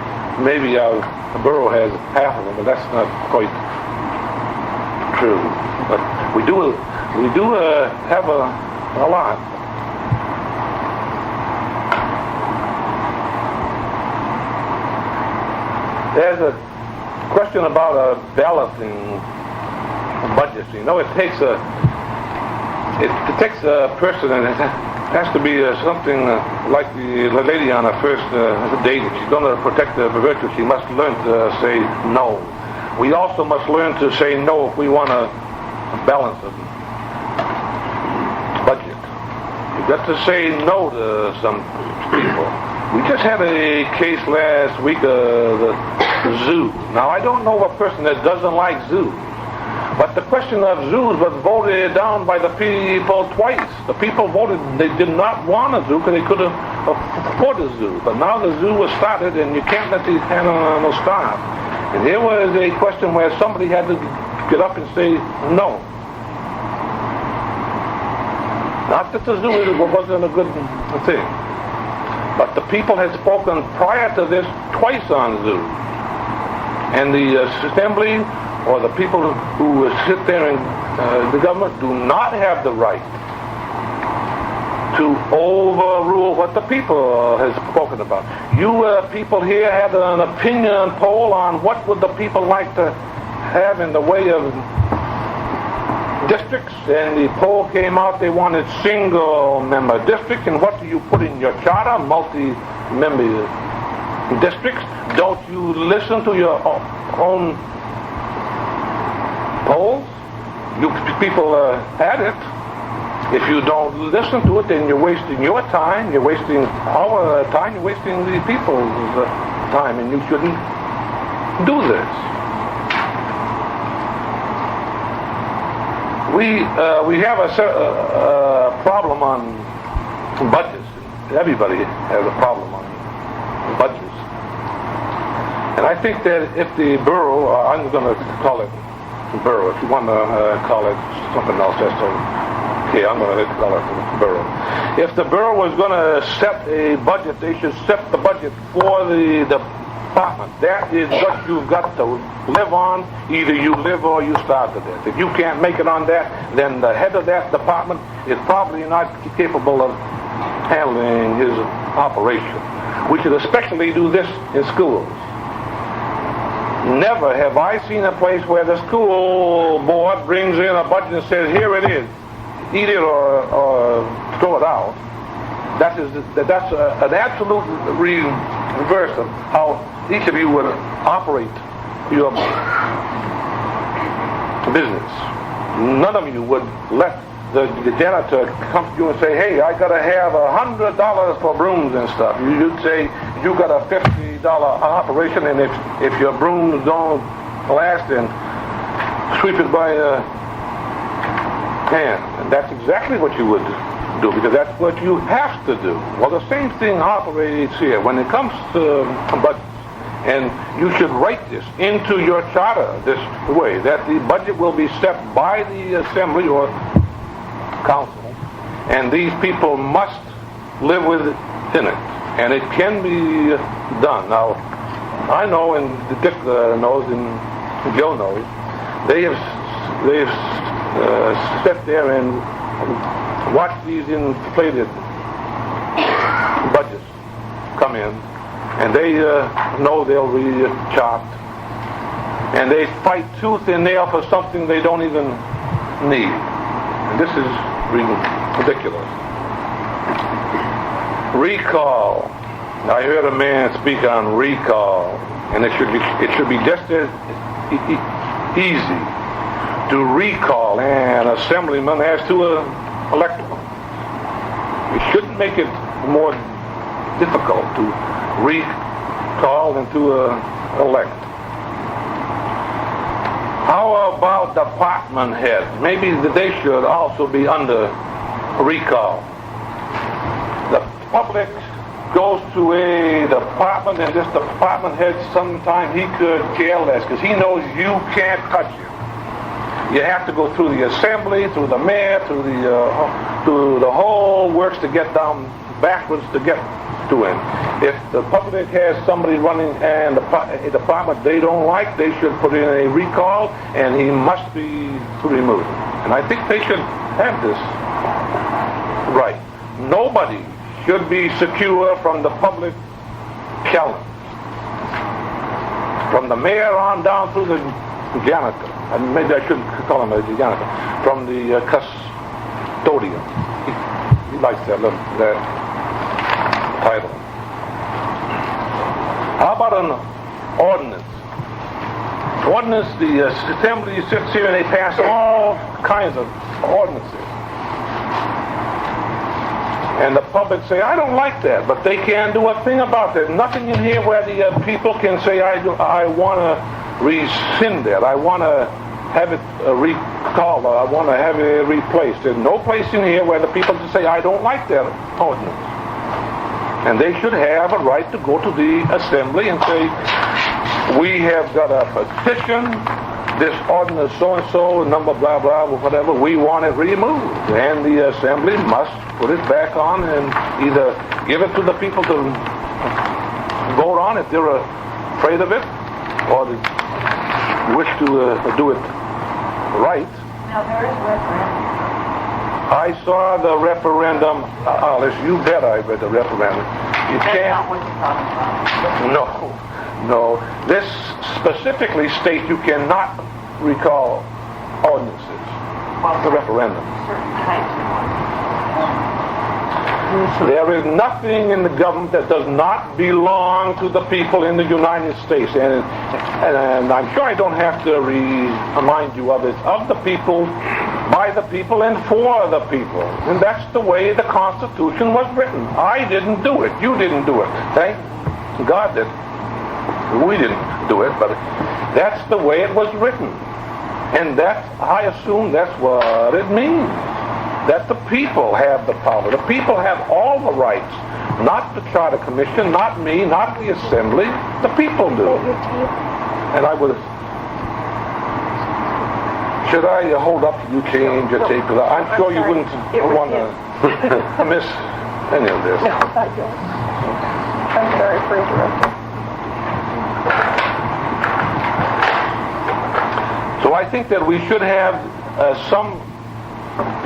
Speaker 10: maybe our borough has half of them, but that's not quite true. But we do have a lot. There's a question about balancing budgets. You know, it takes a person, and it has to be something like the lady on her first date. If she's going to protect the virtue, she must learn to say no. We also must learn to say no if we want to balance the budget. You've got to say no to some people. We just had a case last week of the zoo. Now, I don't know a person that doesn't like zoos, but the question of zoos was voted down by the people twice. The people voted they did not want a zoo because they couldn't afford a zoo. But now the zoo was started, and you can't let these animals starve. And there was a question where somebody had to get up and say no. Not that the zoo wasn't a good thing, but the people had spoken prior to this twice on zoos. And the assembly or the people who sit there in the government do not have the right to overrule what the people has spoken about. You people here had an opinion poll on what would the people like to have in the way of districts, and the poll came out they wanted single-member districts. And what do you put in your charter? Multi-member districts. Don't you listen to your own polls? You people had it. If you don't listen to it, then you're wasting your time, you're wasting our time, you're wasting the people's time, and you shouldn't do this. We have a problem on budgets. Everybody has a problem on budgets. And I think that if the borough, I'm going to call it borough, if you want to call it something else, that's okay, I'm going to call it borough. If the borough was going to set a budget, they should set the budget for the department. That is what you've got to live on. Either you live or you starve to death. If you can't make it on that, then the head of that department is probably not capable of handling his operation. We should especially do this in schools. Never have I seen a place where the school board brings in a budget and says, here it is, eat it or throw it out. That's an absolute reverse of how each of you would operate your business. None of you would let the janitor come to you and say, hey, I got to have $100 for brooms and stuff. You'd say, you got a $50 operation, and if your brooms don't last, then sweep it by hand. And that's exactly what you would do, because that's what you have to do. Well, the same thing operates here. When it comes to budgets, and you should write this into your charter this way, that the budget will be set by the assembly or council, and these people must live within it, and it can be done. Now, I know, and Dick knows, and Joe knows, they've sat there and watched these inflated budgets come in, and they know they'll be chopped, and they fight tooth and nail for something they don't even need. And this is ridiculous. Recall. I heard a man speak on recall, and it should be just as easy to recall an assemblyman as to an electable. We shouldn't make it more difficult to recall than to elect. How about department heads? Maybe they should also be under recall. The public goes to a department and this department head sometimes he could care less because he knows you can't touch him. You have to go through the assembly, through the mayor, through the whole works to get down backwards to get to him. If the public has somebody running and a department they don't like, they should put in a recall and he must be removed. And I think they should have this right. Nobody should be secure from the public challenge. From the mayor on down through the janitor. And maybe I shouldn't call him a janitor. From the custodian. He likes that title. How about an ordinance? Ordinance, the assembly sits here and they pass all kinds of ordinances. And the public say, I don't like that, but they can't do a thing about that. Nothing in here where the people can say, I want to rescind that. I want to have it recalled. I want to have it replaced. There's no place in here where the people can say, I don't like that ordinance. And they should have a right to go to the assembly and say, we have got a petition, this ordinance so-and-so, number blah blah, whatever, we want it removed. And the assembly must put it back on and either give it to the people to vote on if they're afraid of it, or they wish to do it right.
Speaker 5: Now, there is referendum.
Speaker 10: I saw the referendum, Alice, you bet I read the referendum. You
Speaker 5: That's
Speaker 10: can't,
Speaker 5: not what you're talking about.
Speaker 10: no. This specifically states you cannot recall ordinances. The referendum.
Speaker 5: Certain types of ones.
Speaker 10: There is nothing in the government that does not belong to the people in the United States. And I'm sure I don't have to remind you of it. Of the people, by the people, and for the people. And that's the way the Constitution was written. I didn't do it. You didn't do it. Thank God that we didn't do it, but that's the way it was written. And I assume that's what it means. That the people have the power. The people have all the rights. Not the Charter Commission, not me, not the Assembly. The people do. And I would... Should I hold up you change your tape? I'm sure you wouldn't want to miss any of this.
Speaker 2: No, I don't. I'm sorry for interrupting.
Speaker 10: So I think that we should have some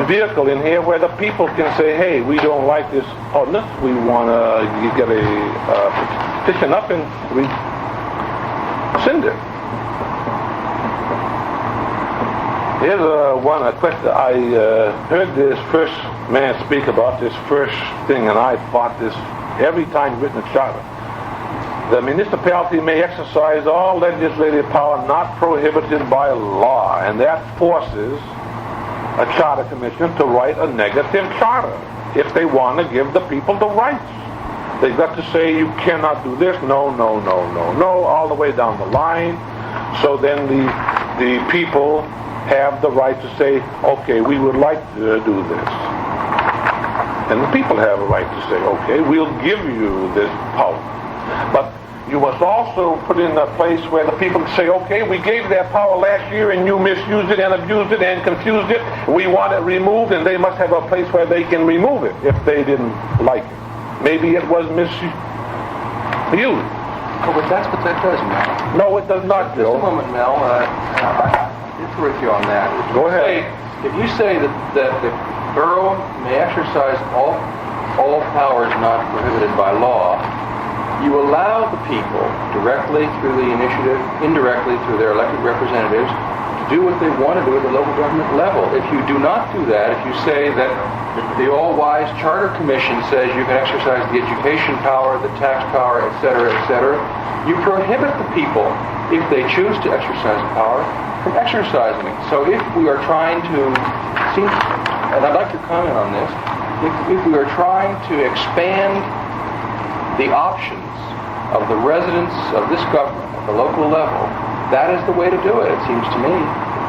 Speaker 10: vehicle in here where the people can say, hey, we don't like this ordinance. We want to get a petition up and rescind it. Here's one question. I heard this first man speak about this first thing, and I fought this every time written in charter. The municipality may exercise all legislative power not prohibited by law, and that forces a charter commission to write a negative charter if they want to give the people the rights. They've got to say you cannot do this, no, all the way down the line. So then the people have the right to say, okay, we would like to do this. And the people have a right to say, okay, we'll give you this power. But you must also put in a place where the people can say, okay, we gave that power last year and you misused it and abused it and confused it. We want it removed, and they must have a place where they can remove it if they didn't like it. Maybe it was misused.
Speaker 11: Oh, but that's what that does, Mel.
Speaker 10: No, it does not,
Speaker 11: Just
Speaker 10: Bill.
Speaker 11: a moment, Mel. I interrupt you on that.
Speaker 10: Go ahead.
Speaker 11: If you say that the borough may exercise all powers not prohibited by law, you allow the people, directly through the initiative, indirectly through their elected representatives, to do what they want to do at the local government level. If you do not do that, if you say that the all-wise Charter Commission says you can exercise the education power, the tax power, etc., you prohibit the people, if they choose to exercise the power, from exercising it. So if we are trying to, and I'd like to comment on this, if we are trying to expand the options of the residents of this government at the local level, that is the way to do it, it seems to me.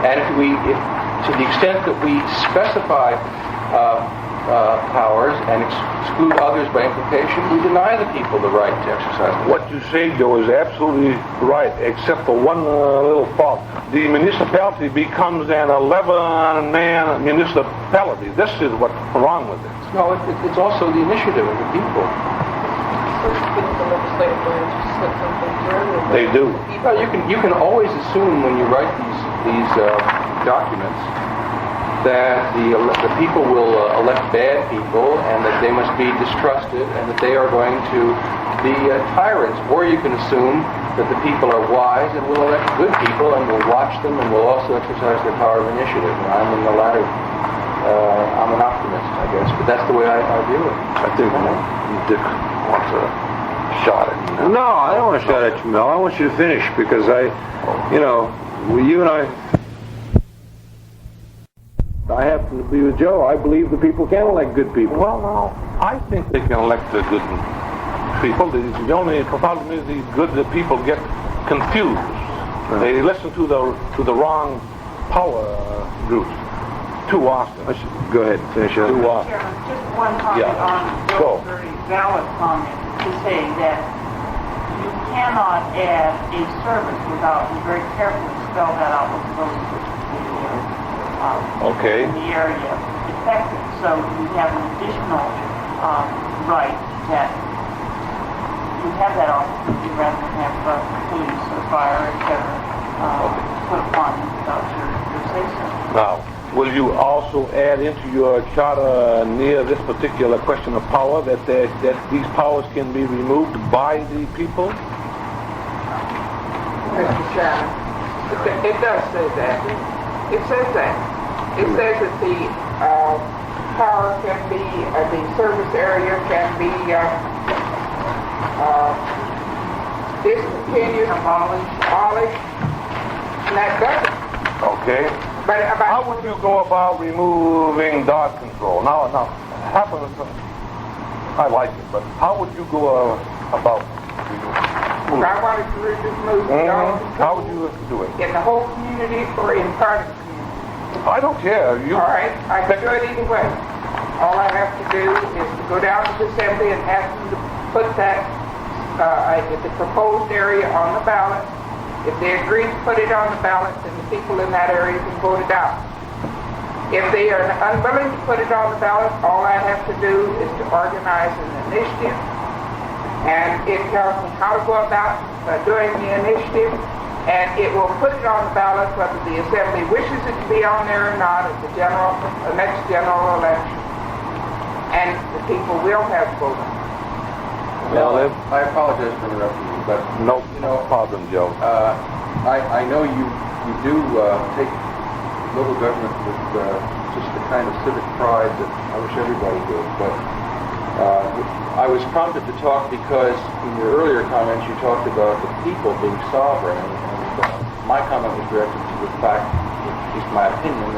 Speaker 11: And if to the extent that we specify powers and exclude others by implication, we deny the people the right to exercise them.
Speaker 10: What you say, Joe, is absolutely right, except for one little fault. The municipality becomes an 11-man municipality. This is what's wrong with it.
Speaker 11: No, it's also the initiative of the people.
Speaker 10: They do.
Speaker 11: Well, you can always assume when you write these documents that the people will elect bad people and that they must be distrusted and that they are going to be tyrants. Or you can assume that the people are wise and will elect good people and will watch them and will also exercise their power of initiative. And I'm in the latter. I'm an optimist, I guess, but that's the way I view it.
Speaker 10: I think Dick wants a shot at you.
Speaker 7: No, I don't want to shot at you, Mel. I want you to finish because you and I happen to be with Joe. I believe the people can elect good people.
Speaker 10: Well, no, I think they can elect the good people. The only problem is the good people get confused. Right. They listen to the wrong power groups too often.
Speaker 7: Go ahead, finish up.
Speaker 5: Chairman, just one comment on Bill's very valid comment to say that you cannot add a service without you very carefully spell that out with those in the area affected. So you have an additional right that you have that opportunity rather than have police or fire, etc. Put upon you without your say-so.
Speaker 10: Now, will you also add into your charter near this particular question of power that these powers can be removed by the people?
Speaker 8: Mr. Chairman, it does say that. It says that. It says that the power can be, the service area can be discontinued, abolished, and that doesn't.
Speaker 10: Okay.
Speaker 8: But
Speaker 10: how would you go about removing dog control? Now, happens. I like it, but how would you go about removing?
Speaker 8: I wanted to remove dog control.
Speaker 10: How would you do it?
Speaker 8: In the whole community or in part of the community?
Speaker 10: I don't care.
Speaker 8: All right, I can do it either way. All I have to do is to go down to the assembly and ask them to put that the proposed area on the ballot. If they agree to put it on the ballot, then the people in that area can vote it out. If they are unwilling to put it on the ballot, all I have to do is to organize an initiative, and it tells me how to go about doing the initiative, and it will put it on the ballot whether the assembly wishes it to be on there or not at the next general election, and the people will have voted.
Speaker 11: Well, I apologize for interrupting you, but
Speaker 10: no problem, Joe.
Speaker 11: I know you do take local government with just the kind of civic pride that I wish everybody did. But I was prompted to talk because in your earlier comments you talked about the people being sovereign, and my comment was directed to the fact, at least my opinion,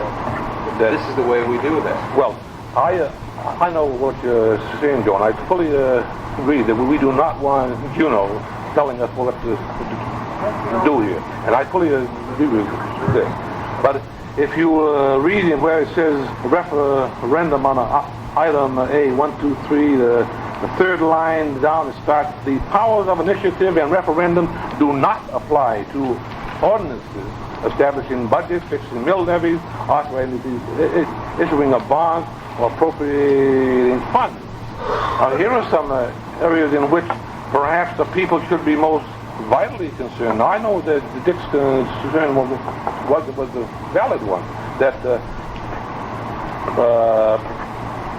Speaker 11: that this is the way we do that.
Speaker 10: Well, I know what you're saying, John. I fully agree that we do not want telling us what to do here, and I fully agree with this. But if you read in where it says referendum on item A, 1, 2, 3, the third line down, it starts, the powers of initiative and referendum do not apply to ordinances establishing budgets, fixing mill levies, authorizing issuing of bonds, or appropriating funds. Here are some areas in which perhaps the people should be most vitally concerned. Now, I know that Dick's concern was a valid one, that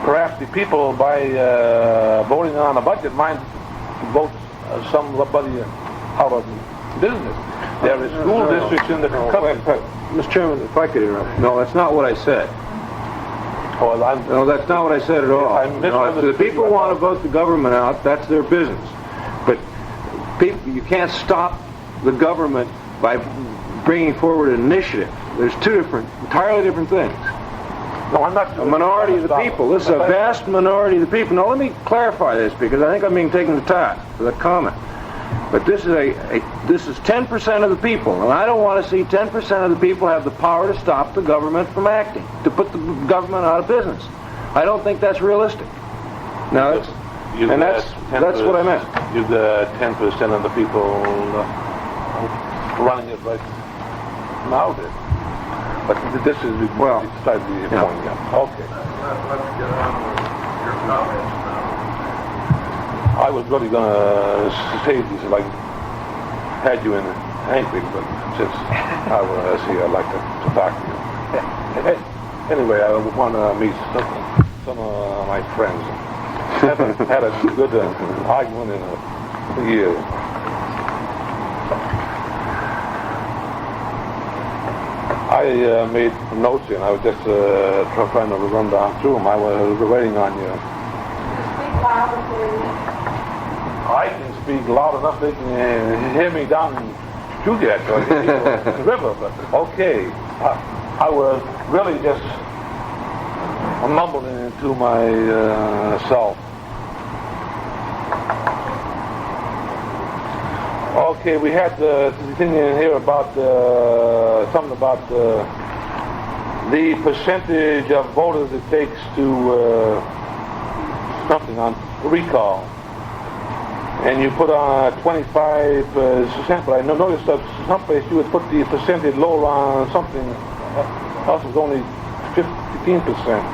Speaker 10: perhaps the people, by voting on a budget, might vote somebody out of business. There are school districts in the country.
Speaker 7: Mr. Chairman, if I could interrupt. No, that's not what I said. No, that's not what I said at all. If the people want to vote the government out, that's their business. But you can't stop the government by bringing forward an initiative. There's two entirely different things.
Speaker 10: No, I'm not.
Speaker 7: A minority of the people. This is a vast minority of the people. Now, let me clarify this because I think I'm being taken to task for that comment. But this is 10% of the people, and I don't want to see 10% of the people have the power to stop the government from acting, to put the government out of business. I don't think that's realistic. Now, that's what I meant.
Speaker 10: You've got 10% of the people running it right now. Then. But this is beside the point. Yeah. Okay.
Speaker 4: Let's get on with your comments now.
Speaker 10: I was really going to say this, like, had you in Anchorage, but since I was here, I'd like to talk to you. Anyway, I want to meet some of my friends. Haven't had a good argument in a year. I made notes here, and I was just trying to run down through them. I was waiting on you.
Speaker 8: Speak louder, please.
Speaker 10: I can speak loud enough they can hear me down in Juliet or the river, but okay. I was really just mumbling to myself. Okay, we had the thing in here about something about the percentage of voters it takes to something on recall. And you put on 25%, but I noticed that someplace you would put the percentage lower on something else was only 15%.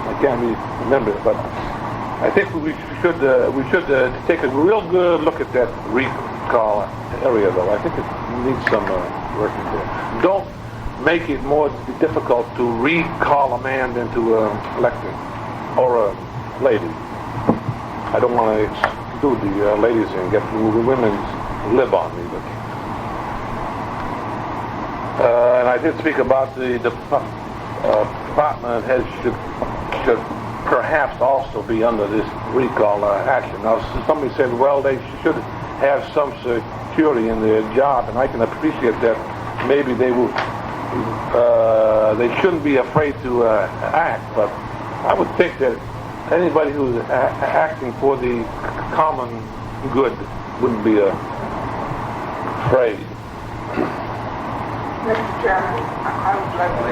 Speaker 10: I can't remember it, but I think we should take a real good look at that recall area, though. I think it needs some work in there. Don't make it more difficult to recall a man than to elect him, or a lady. I don't want to do the ladies and get the women to live on me, but and I did speak about the department heads should perhaps also be under this recall action. Now, somebody said, well, they should have some security in their job, and I can appreciate that. Maybe they will. They shouldn't be afraid to act, but I would think that anybody who's acting for the common good wouldn't be afraid.
Speaker 8: Mr. Chairman, I would like to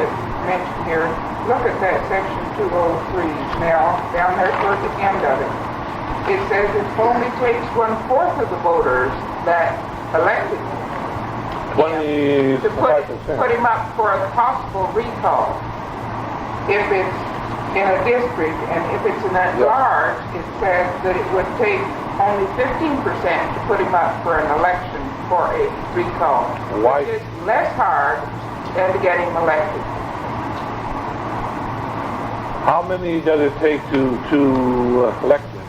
Speaker 8: mention here, look at that section 203 now, down there toward the end of it. It says it only takes 1/4 of the voters that elected him to put him up for a possible recall. If it's in a district, and if it's in at large, it says that it would take only 15% to put him up for an election for a recall.
Speaker 10: Why?
Speaker 8: Which is less hard than to get him elected.
Speaker 10: How many does it take to elect him?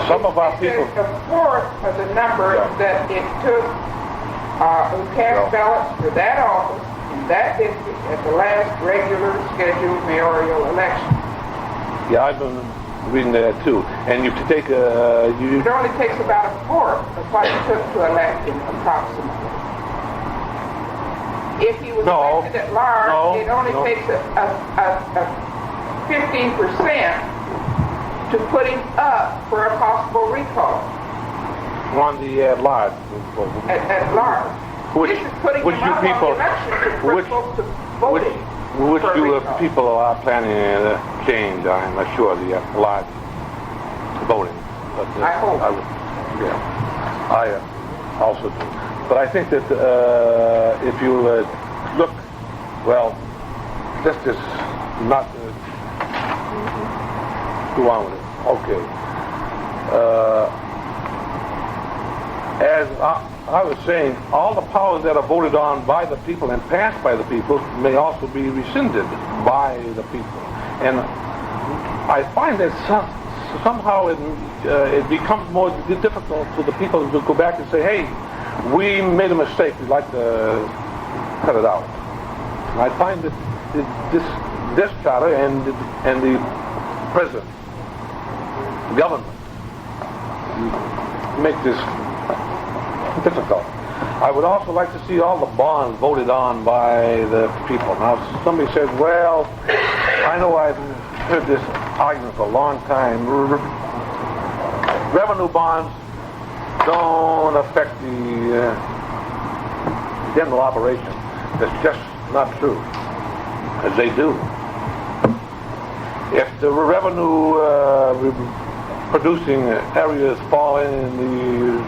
Speaker 10: Some of our people.
Speaker 8: It's a fourth of the number that it took who cast ballots for that office in that district at the last regular scheduled mayoral election.
Speaker 10: Yeah, I've been reading that too. And you have to take
Speaker 8: It only takes about a fourth of what it took to elect him, approximately. If he was elected at large, it only takes a 15% to put him up for a possible recall.
Speaker 10: On the large.
Speaker 8: At large. This is putting him up on the election for folks to vote him.
Speaker 10: Which you people are planning to change, I'm sure, the large voting. But,
Speaker 8: I hope.
Speaker 10: I also do. But I think that if you look, well, let's just not go on with it. Okay. As I was saying, all the powers that are voted on by the people and passed by the people may also be rescinded by the people. And I find that somehow it becomes more difficult for the people to go back and say, hey, we made a mistake, we'd like to cut it out. And I find that this charter and the president, government, make this difficult. I would also like to see all the bonds voted on by the people. Now, somebody said, well, I know I've heard this argument for a long time. Revenue bonds don't affect the general operation. That's just not true, as they do. If the revenue producing areas fall in the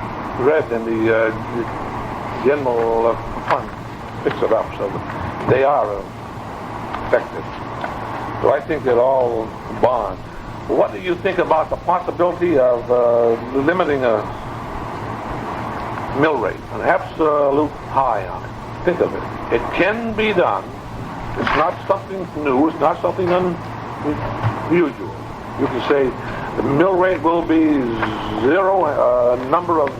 Speaker 10: red and the general fund picks it up, so they are affected. So I think that all bonds. What do you think about the possibility of limiting a mill rate, an absolute high on it? Think of it. It can be done. It's not something new. It's not something unusual. You can say the mill rate will be zero, number of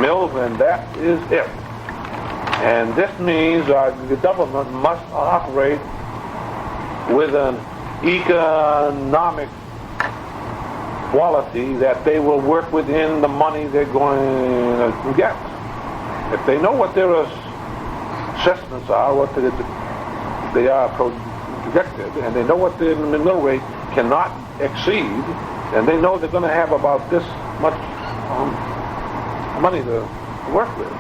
Speaker 10: mills, and that is it. And this means the government must operate with an economic quality that they will work within the money they're going to get. If they know what their assessments are, what they are projected, and they know what the mill rate cannot exceed, and they know they're going to have about this much money to work with.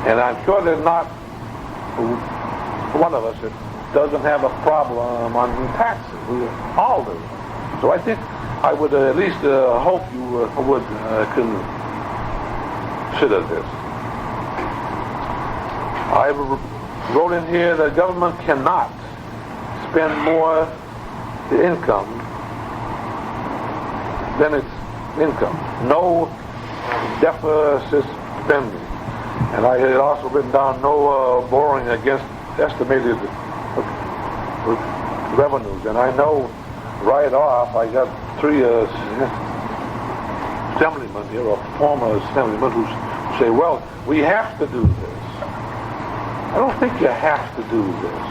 Speaker 10: And I'm sure there's not one of us that doesn't have a problem on taxes. We all do. So I think I would at least hope you would consider this. I wrote in here that government cannot spend more income than its income. No deficit spending. And I had also written down no borrowing against estimated revenues. And I know right off I got three assemblymen here, or former assemblymen, who say, well, we have to do this. I don't think you have to do this.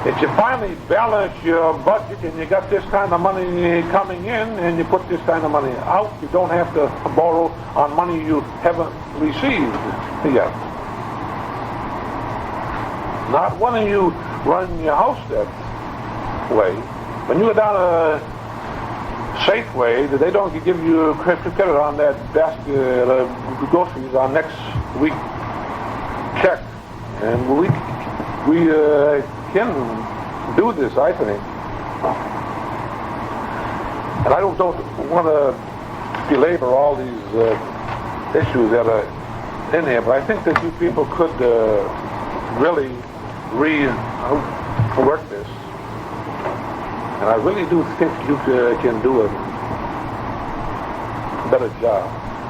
Speaker 10: If you finally balance your budget and you got this kind of money coming in and you put this kind of money out, you don't have to borrow on money you haven't received yet. Not when you run your house that way. When you go down a Safeway, they don't give you credit on that basket of groceries on next week check. And we can do this, I think. And I don't want to belabor all these issues that are in here, but I think that you people could really rework this. And I really do think you can do a better job.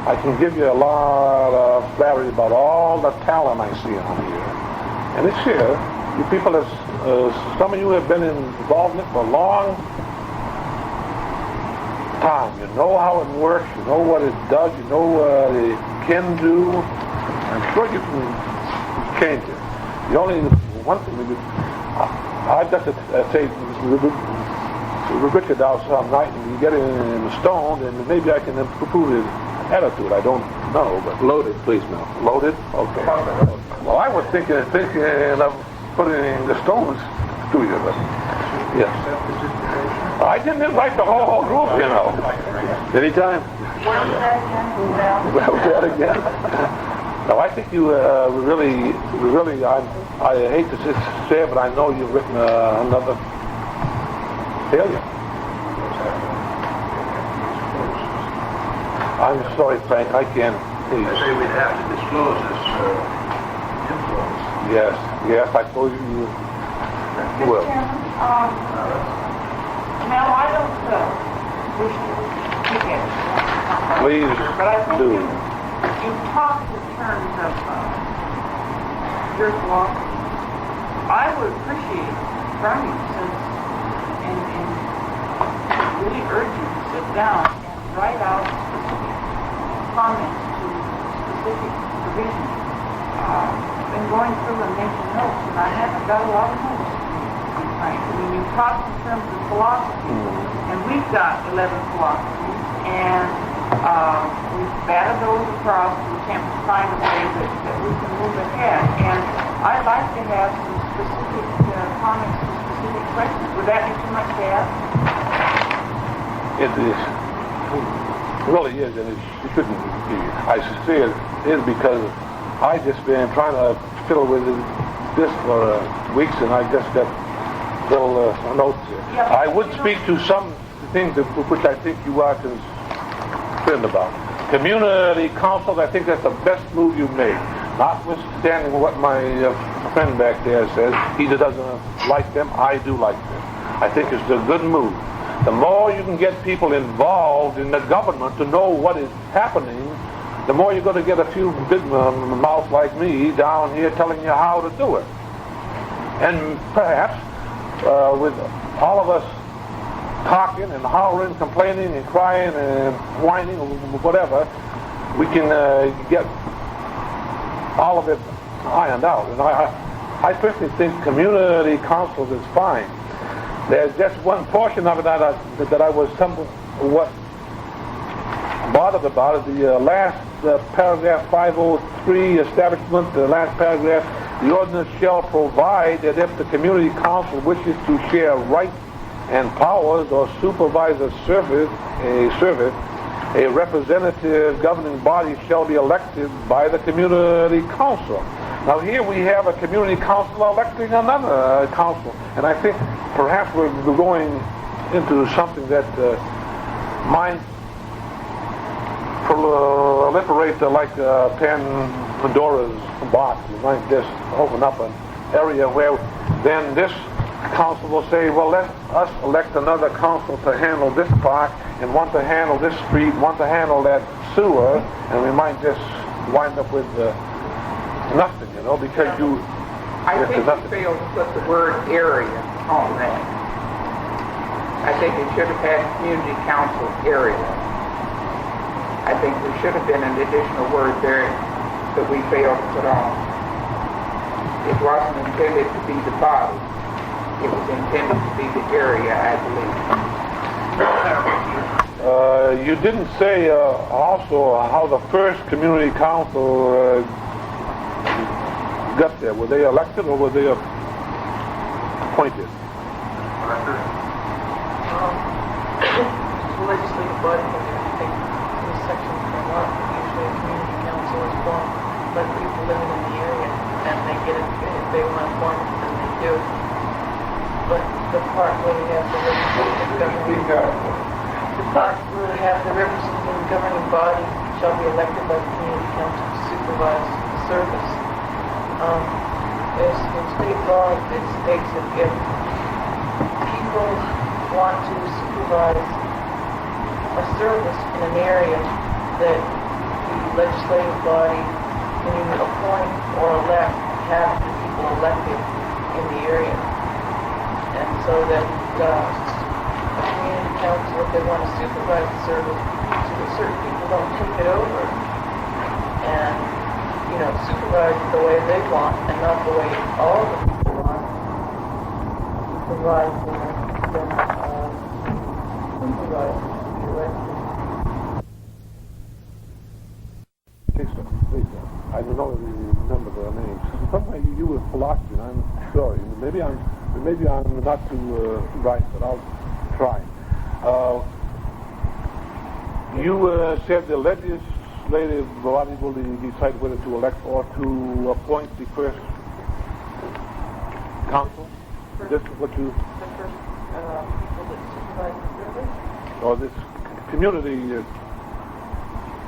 Speaker 10: I can give you a lot of flattery about all the talent I see on here. And it's here. You people, some of you have been involved in it for a long time. You know how it works. You know what it does. You know what it can do. I'm sure you can change it. The only one thing I've got to take Richard out some night and you get him stoned, and maybe I can improve his attitude. I don't know, but
Speaker 7: Loaded, please, Mel.
Speaker 10: loaded. Okay. Well, I was thinking of putting the stones to you, but yeah. I didn't invite the whole group, you know.
Speaker 7: Anytime.
Speaker 10: Well, that again. No, I think you really, I hate to say it, but I know you've written another failure. I'm sorry, Frank, I can't hear you.
Speaker 1: I say we'd have to disclose this influence.
Speaker 10: Yes, I suppose you will.
Speaker 5: Now, I don't wish to speak it.
Speaker 10: Please
Speaker 5: But I think
Speaker 10: do.
Speaker 5: you talked in terms of your philosophy. I would appreciate from you, and really urge you to sit down and write out specific comments to specific provisions. I've been going through and making notes, and I haven't got a lot of notes. Right? I mean, you talk in terms of philosophy, and we've got 11 philosophies, and We've batted those across to attempt to find a way that we can move ahead. And I'd like to have some specific comments to specific questions. Would that be too much to ask?
Speaker 10: It is. It really is, and it shouldn't be. I say it is because I just been trying to fiddle with this for weeks, and I just got little notes here.
Speaker 5: Yeah,
Speaker 10: I would speak to some things which I think you are concerned about. Community councils, I think that's the best move you've made. Notwithstanding what my friend back there says, he doesn't like them, I do like them. I think it's a good move. The more you can get people involved in the government to know what is happening, the more you're going to get a few big mouths like me down here telling you how to do it. And perhaps with all of us talking and hollering, complaining and crying and whining or whatever, we can get all of it ironed out. And I personally think community councils is fine. There's just one portion of it that I was somewhat bothered about. The last paragraph 503 establishment, the last paragraph, the ordinance shall provide that if the community council wishes to share rights and powers or supervise a service, a representative governing body shall be elected by the community council. Now here we have a community council electing another council, and I think perhaps we're going into something that might proliferate like Pandora's box. We might just open up an area where then this council will say, well, let us elect another council to handle this park, and one to handle this street, one to handle that sewer, and we might just wind up with nothing, you know, because
Speaker 8: I think you failed to put the word area on that. I think it should have had community council area. I think there should have been an additional word there that we failed to put on. It wasn't intended to be the body. It was intended to be the area, I believe.
Speaker 10: You didn't say also how the first community council got there. Were they elected or were they appointed?
Speaker 6: The legislative body, I think, this section from what usually a community council is formed by people living in the area, and they get it if they want to form it, then they do. But the part where we have the representative governing governing body shall be elected by the community council to supervise the service. As in state law, it states that if people want to supervise a service in an area, that the legislative body can either appoint or elect, have the people elected in the area. And so that a community council, if they want to supervise the service, so that certain people don't take it over and, you know, supervise it the way they want and not the way all the people want, supervise them, supervise the elected.
Speaker 10: Please, I don't know if you remember their names. Somewhere you were philosophy, and I'm sorry. Maybe I'm not too right, but I'll try. You said the legislative body will decide whether to elect or to appoint the first council. This is what you.
Speaker 6: The first people that supervise the service.
Speaker 10: Or this community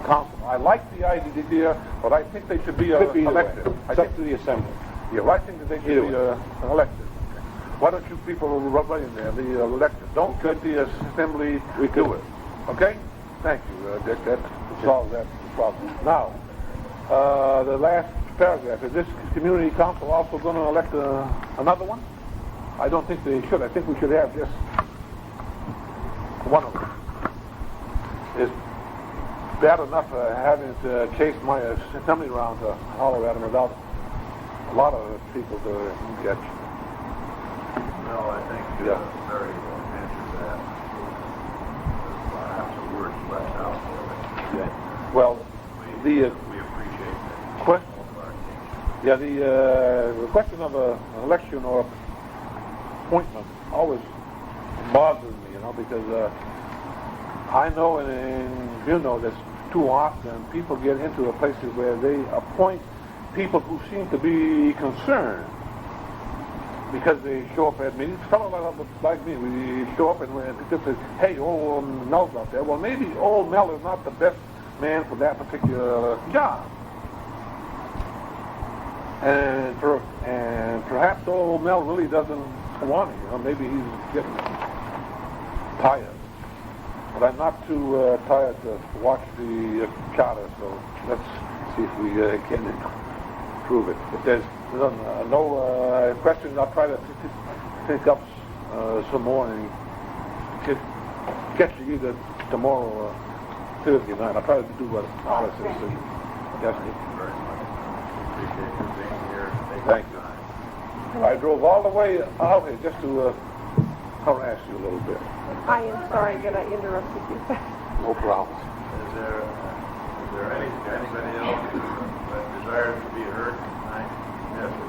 Speaker 10: council. I like the idea, but I think they should be elected. I think
Speaker 7: to the assembly.
Speaker 10: Yeah, I think that they should be elected. Why don't you people run in there, the elected? Don't let the assembly do it. Okay? Thank you, Dick. That solves that problem. Now, the last paragraph. Is this community council also going to elect another one? I don't think they should. I think we should have just one of them. It's bad enough having to chase my assembly around to holler at them without a lot of people to get.
Speaker 1: No, I think Mary will answer that. Perhaps a word left out there.
Speaker 10: Well, the
Speaker 1: We appreciate that.
Speaker 10: question, yeah, the question of an election or appointment always bothers me, because I know and you know that too often people get into a places where they appoint people who seem to be concerned because they show up at meetings. Fellow like me, we show up and just say, hey, old Mel's out there. Well, maybe old Mel is not the best man for that particular job. And perhaps old Mel really doesn't want it. Maybe he's getting tired. But I'm not too tired to watch the charter, so let's see if we can improve it. If there's no questions, I'll try to pick up some more and get you either tomorrow or Thursday night. I'll try to do what Alice says. Yes,
Speaker 1: Thank you very much. Appreciate you being here.
Speaker 10: Thank you. I drove all the way out here just to harass you a little bit.
Speaker 2: I am sorry that I interrupted you.
Speaker 10: No problem.
Speaker 1: Is there anybody else that desires to be heard tonight? Yes, sir.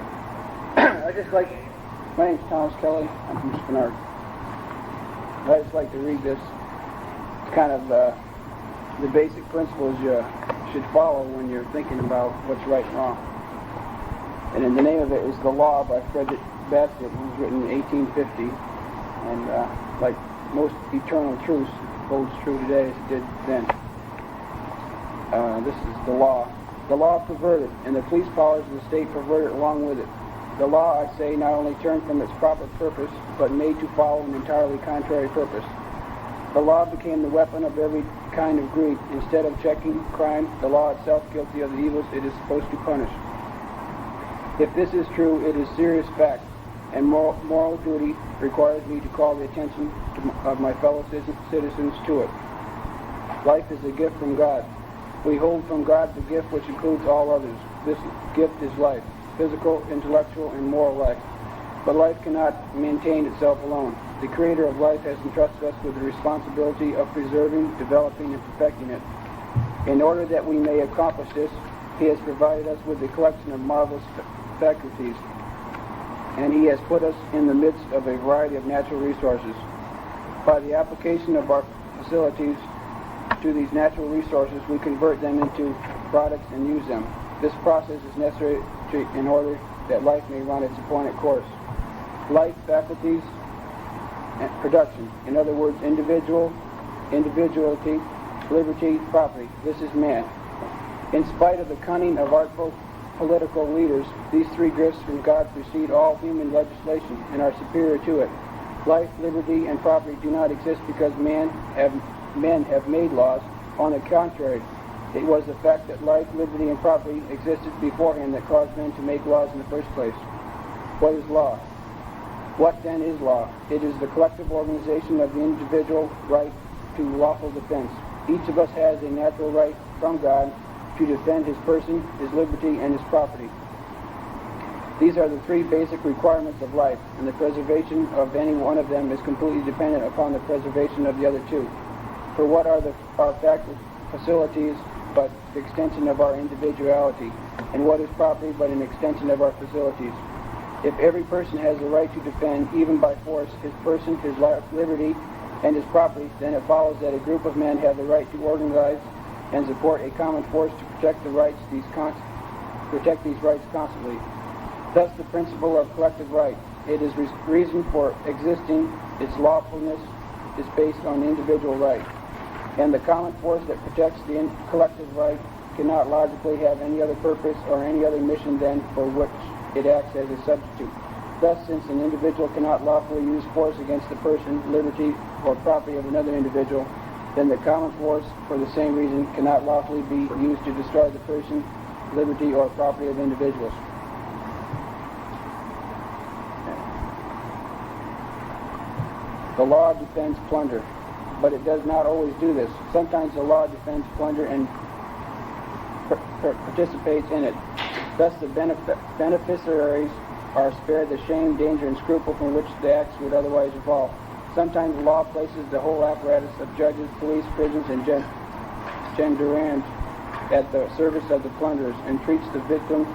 Speaker 12: I just like, my name's Thomas Kelly, I'm from Spinard. I just like to read this. It's kind of the basic principles you should follow when you're thinking about what's right and wrong. And the name of it is The Law by Frederick Bastiat. It was written in 1850. And like most eternal truths, holds true today as it did then. This is the law. The law perverted, and the police powers of the state perverted along with it. The law, I say, not only turned from its proper purpose, but made to follow an entirely contrary purpose. The law became the weapon of every kind of greed. Instead of checking crime, the law itself guilty of the evils it is supposed to punish. If this is true, it is serious fact, and moral duty requires me to call the attention of my fellow citizens to it. Life is a gift from God. We hold from God the gift which includes all others. This gift is life, physical, intellectual, and moral life. But life cannot maintain itself alone. The Creator of life has entrusted us with the responsibility of preserving, developing, and perfecting it. In order that we may accomplish this, He has provided us with a collection of marvelous faculties, and He has put us in the midst of a variety of natural resources. By the application of our facilities to these natural resources, we convert them into products and use them. This process is necessary in order that life may run its appointed course. Life, faculties, and production. In other words, individuality, liberty, property. This is man. In spite of the cunning of artful political leaders, these three gifts from God precede all human legislation and are superior to it. Life, liberty, and property do not exist because men have made laws. On the contrary, it was the fact that life, liberty, and property existed beforehand that caused men to make laws in the first place. What is law? What then is law? It is the collective organization of the individual right to lawful defense. Each of us has a natural right from God to defend his person, his liberty, and his property. These are the three basic requirements of life, and the preservation of any one of them is completely dependent upon the preservation of the other two. For what are our facilities but the extension of our individuality? And what is property but an extension of our facilities? If every person has the right to defend, even by force, his person, his liberty, and his property, then it follows that a group of men have the right to organize and support a common force to protect these rights constantly. Thus the principle of collective right. It is reason for existing. Its lawfulness is based on the individual right. And the common force that protects the collective right cannot logically have any other purpose or any other mission than for which it acts as a substitute. Thus, since an individual cannot lawfully use force against the person, liberty, or property of another individual, then the common force, for the same reason, cannot lawfully be used to destroy the person, liberty, or property of individuals. The law defends plunder, but it does not always do this. Sometimes the law defends plunder and participates in it. Thus the beneficiaries are spared the shame, danger, and scruple from which the acts would otherwise involve. Sometimes the law places the whole apparatus of judges, police, prisons, and gendurans at the service of the plunderers and treats the victim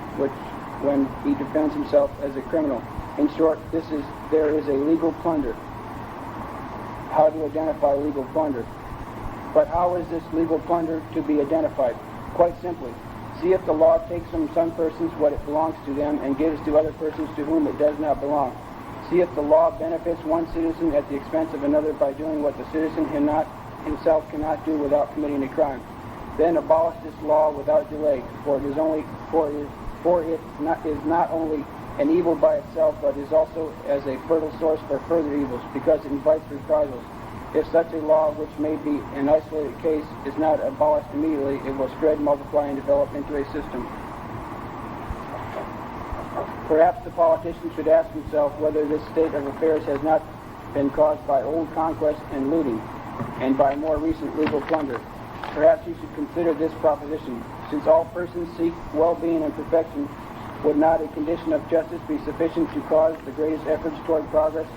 Speaker 12: when he defends himself as a criminal. In short, there is a legal plunder. How to identify legal plunder? But how is this legal plunder to be identified? Quite simply, see if the law takes from some persons what it belongs to them and gives to other persons to whom it does not belong. See if the law benefits one citizen at the expense of another by doing what the citizen himself cannot do without committing a crime. Then abolish this law without delay, for it is not only an evil by itself, but is also as a fertile source for further evils, because it invites reprisals. If such a law, which may be an isolated case, is not abolished immediately, it will spread, multiply, and develop into a system. Perhaps the politician should ask himself whether this state of affairs has not been caused by old conquest and looting, and by more recent legal plunder. Perhaps he should consider this proposition: since all persons seek well-being and perfection, would not a condition of justice be sufficient to cause the greatest efforts toward progress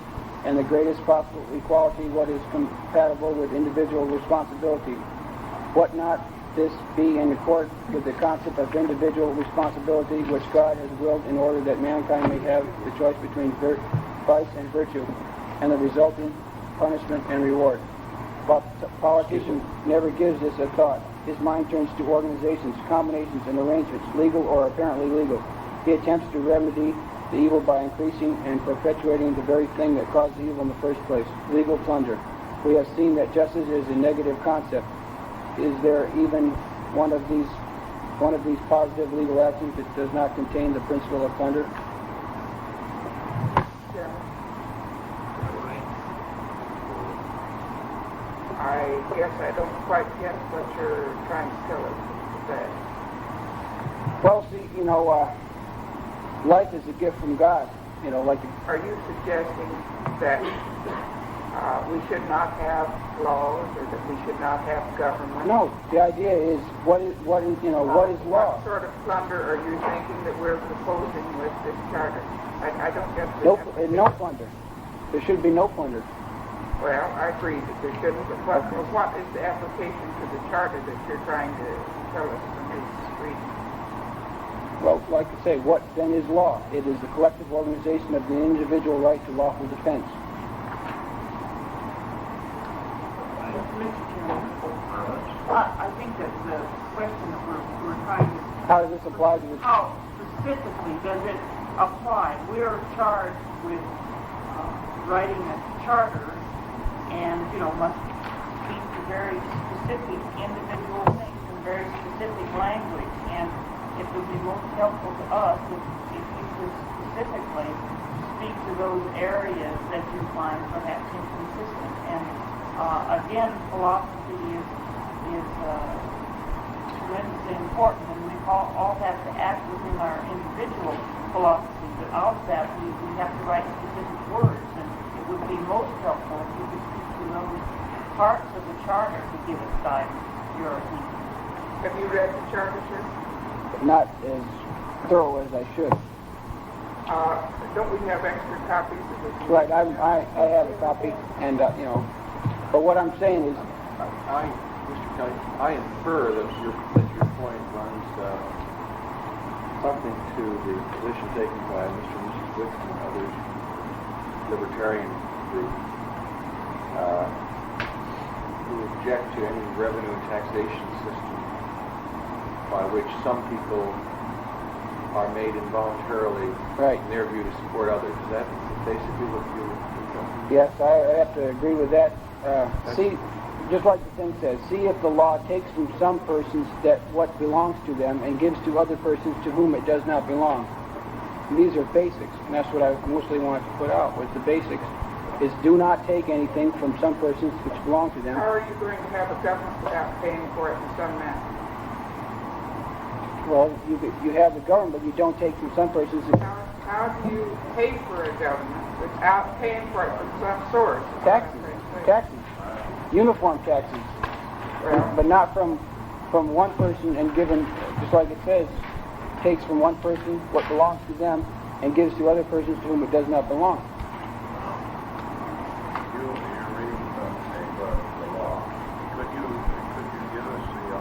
Speaker 12: and the greatest possible equality, what is compatible with individual responsibility? What not this be in accord with the concept of individual responsibility which God has willed in order that mankind may have the choice between vice and virtue, and the resulting punishment and reward? But the politician never gives this a thought. His mind turns to organizations, combinations, and arrangements, legal or apparently legal. He attempts to remedy the evil by increasing and perpetuating the very thing that caused the evil in the first place, legal plunder. We have seen that justice is a negative concept. Is there even one of these positive legal actions that does not contain the principle of plunder?
Speaker 8: I guess I don't quite get what you're trying to tell us with that.
Speaker 12: Well, see, life is a gift from God.
Speaker 8: Are you suggesting that we should not have laws, or that we should not have government?
Speaker 12: No, the idea is what is law?
Speaker 8: What sort of plunder are you thinking that we're proposing with this charter? I don't get the
Speaker 12: No plunder. There should be no plunder.
Speaker 8: Well, I agree that there shouldn't, but what is the application to the charter that you're trying to tell us from this reading?
Speaker 12: Well, like I say, what then is law? It is the collective organization of the individual right to lawful defense.
Speaker 5: I think that the question that we're trying to...
Speaker 12: How does this apply to this?
Speaker 5: How specifically does it apply? We're charged with writing a charter and, must speak to very specific individual things in very specific language. And it would be most helpful to us if you could specifically speak to those areas that you find perhaps inconsistent. And again, philosophy is tremendously important, and we all have to act within our individual philosophy. But out of that, we have to write specific words, and it would be most helpful if you could speak to those parts of the charter to give us guidance, your opinion.
Speaker 8: Have you read the charter, sir?
Speaker 12: Not as thorough as I should.
Speaker 8: Don't we have extra copies of this?
Speaker 12: Right, I have a copy, and but what I'm saying is,
Speaker 11: Mr. Kelly, I infer that your point runs something to the position taken by Mr. and Mrs. Wicks and others, libertarian group, who object to any revenue and taxation system by which some people are made involuntarily, in their view, to support others. Is that basically what you're doing?
Speaker 12: Yes, I have to agree with that. See, just like the thing says, see if the law takes from some persons what belongs to them and gives to other persons to whom it does not belong. And these are basics, and that's what I mostly wanted to put out, was the basics, is do not take anything from some persons which belong to them.
Speaker 8: How are you going to have a government without paying for it in some manner?
Speaker 12: Well, you have the government, but you don't take from some persons.
Speaker 8: How do you pay for a government without paying for it from some source?
Speaker 12: Taxes, uniform taxes, but not from one person and given, just like it says, takes from one person what belongs to them and gives to other persons to whom it does not belong.
Speaker 1: You're reading the law. Could you give us the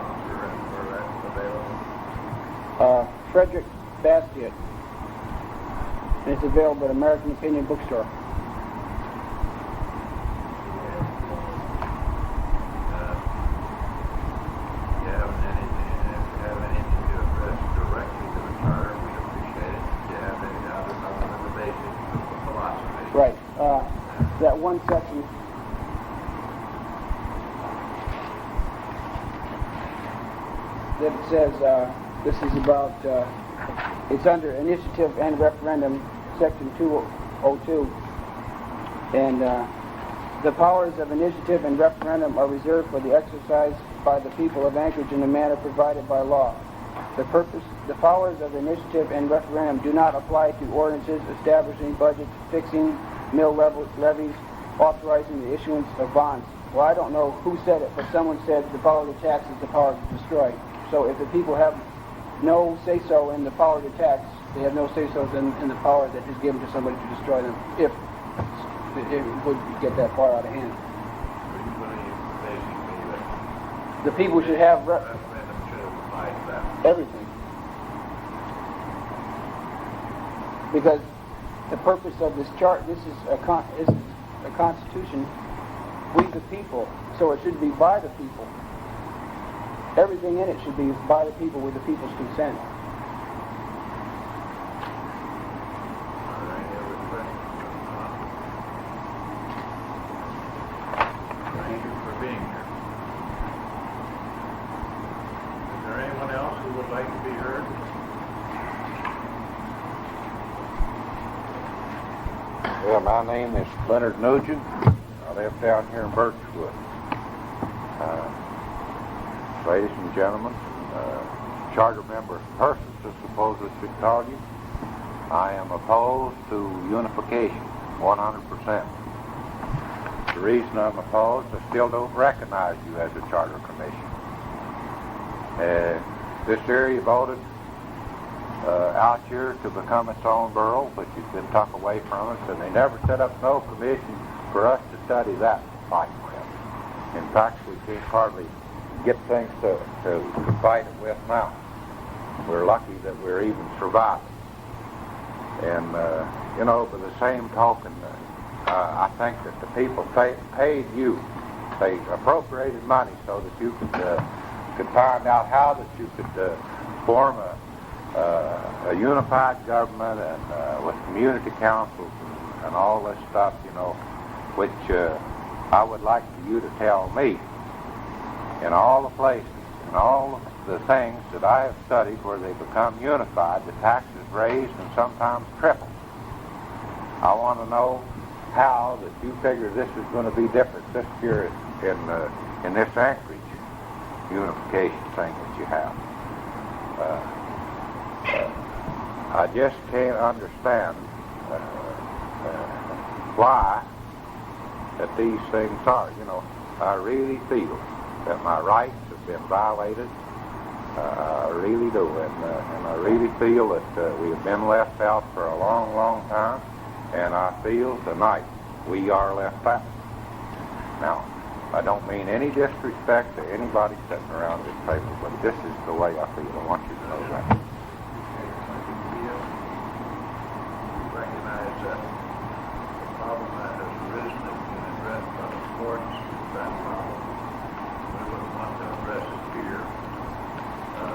Speaker 12: Frederick Bastiat. And it's available at American Opinion Bookstore. Right. That one section that it says, this is about, it's under initiative and referendum, section 202, and the powers of initiative and referendum are reserved for the exercise by the people of Anchorage in the manner provided by law. The powers of initiative and referendum do not apply to ordinances establishing budgets, fixing mill levies, authorizing the issuance of bonds. Well, I don't know who said it, but someone said the power to tax is the power to destroy. So if the people have no say-so in the power to tax, they have no say-so in the power that is given to somebody to destroy them, if it would get that far out of hand. The people should have everything. Because the purpose of this chart, this is a constitution, we the people, so it should be by the people. Everything in it should be by the people with the people's consent.
Speaker 1: Thank you for being here. Is there anyone else who would like to be heard?
Speaker 7: Well, my name is Leonard Nugent. I live down here in Birchwood. Ladies and gentlemen, Charter Member Persons, I suppose I should call you. I am opposed to unification, 100%. The reason I'm opposed, I still don't recognize you as a charter commission. This area voted out here to become its own borough, but you've been tucked away from us, and they never set up no commission for us to study that fight with. In fact, we can't hardly get things to fight it with now. We're lucky that we're even surviving. And, you know, by the same token, I think that the people paid you. They appropriated money so that you could find out how that you could form a unified government and with community councils and all this stuff, you know, which I would like for you to tell me in all the places, in all the things that I have studied where they become unified, the taxes raised and sometimes tripled. I want to know how that you figure this is going to be different this year in this Anchorage unification thing that you have. I just can't understand why that these things are. You know, I really feel that my rights have been violated. I really do, and I really feel that we have been left out for a long, long time, and I feel tonight we are left out. Now, I don't mean any disrespect to anybody sitting around this table, but this is the way I feel. I want you to know that.
Speaker 1: Recognize that the problem that has arisen has been addressed by the courts. That problem, we wouldn't want to address it here. We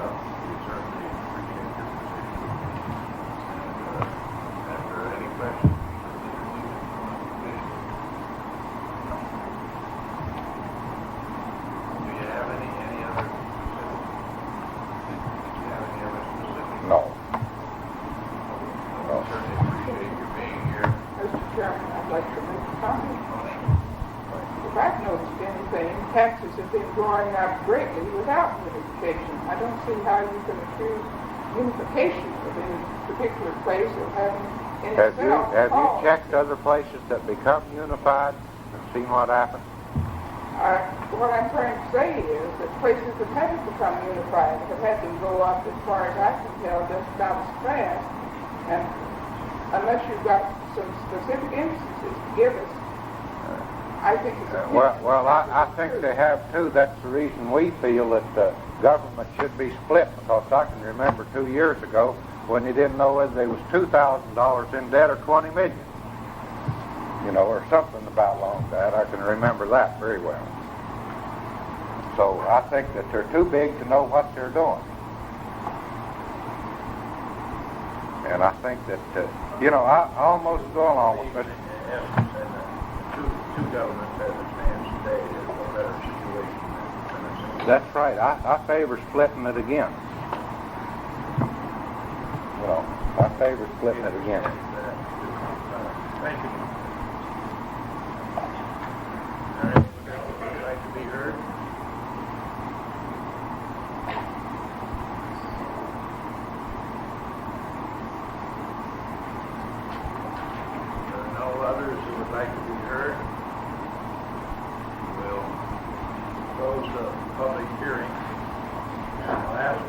Speaker 1: certainly appreciate your position. And if there are any questions, do you have any other specific?
Speaker 7: No.
Speaker 1: We certainly appreciate your being here.
Speaker 8: Mr. Chairman, I'd like to make a comment. If I've noticed anything, taxes have been going up greatly without unification. I don't see how you can accuse unification of any particular place of having in
Speaker 7: Have
Speaker 8: itself
Speaker 7: you checked other places that become unified and seen what happens?
Speaker 8: What I'm trying to say is that places that haven't become unified have had to go up, as far as I can tell, just about as fast. And unless you've got some specific instances to give us, I think it's a
Speaker 7: Well, I think they have too. That's the reason we feel that
Speaker 1: government should be split, because I can remember 2 years ago when you didn't know whether there was $2,000 in debt or 20 million. You know, or something about along that. I can remember that very well. So I think that they're too big to know what they're doing. And I think that, you know, I almost go along with it. Two governments as it stands today is a better situation than Tennessee. That's right. I favor splitting it again. You know, I favor splitting it again. Thank you. Would you like to be heard? No others who would like to be heard? We'll close the public hearing. And I'll ask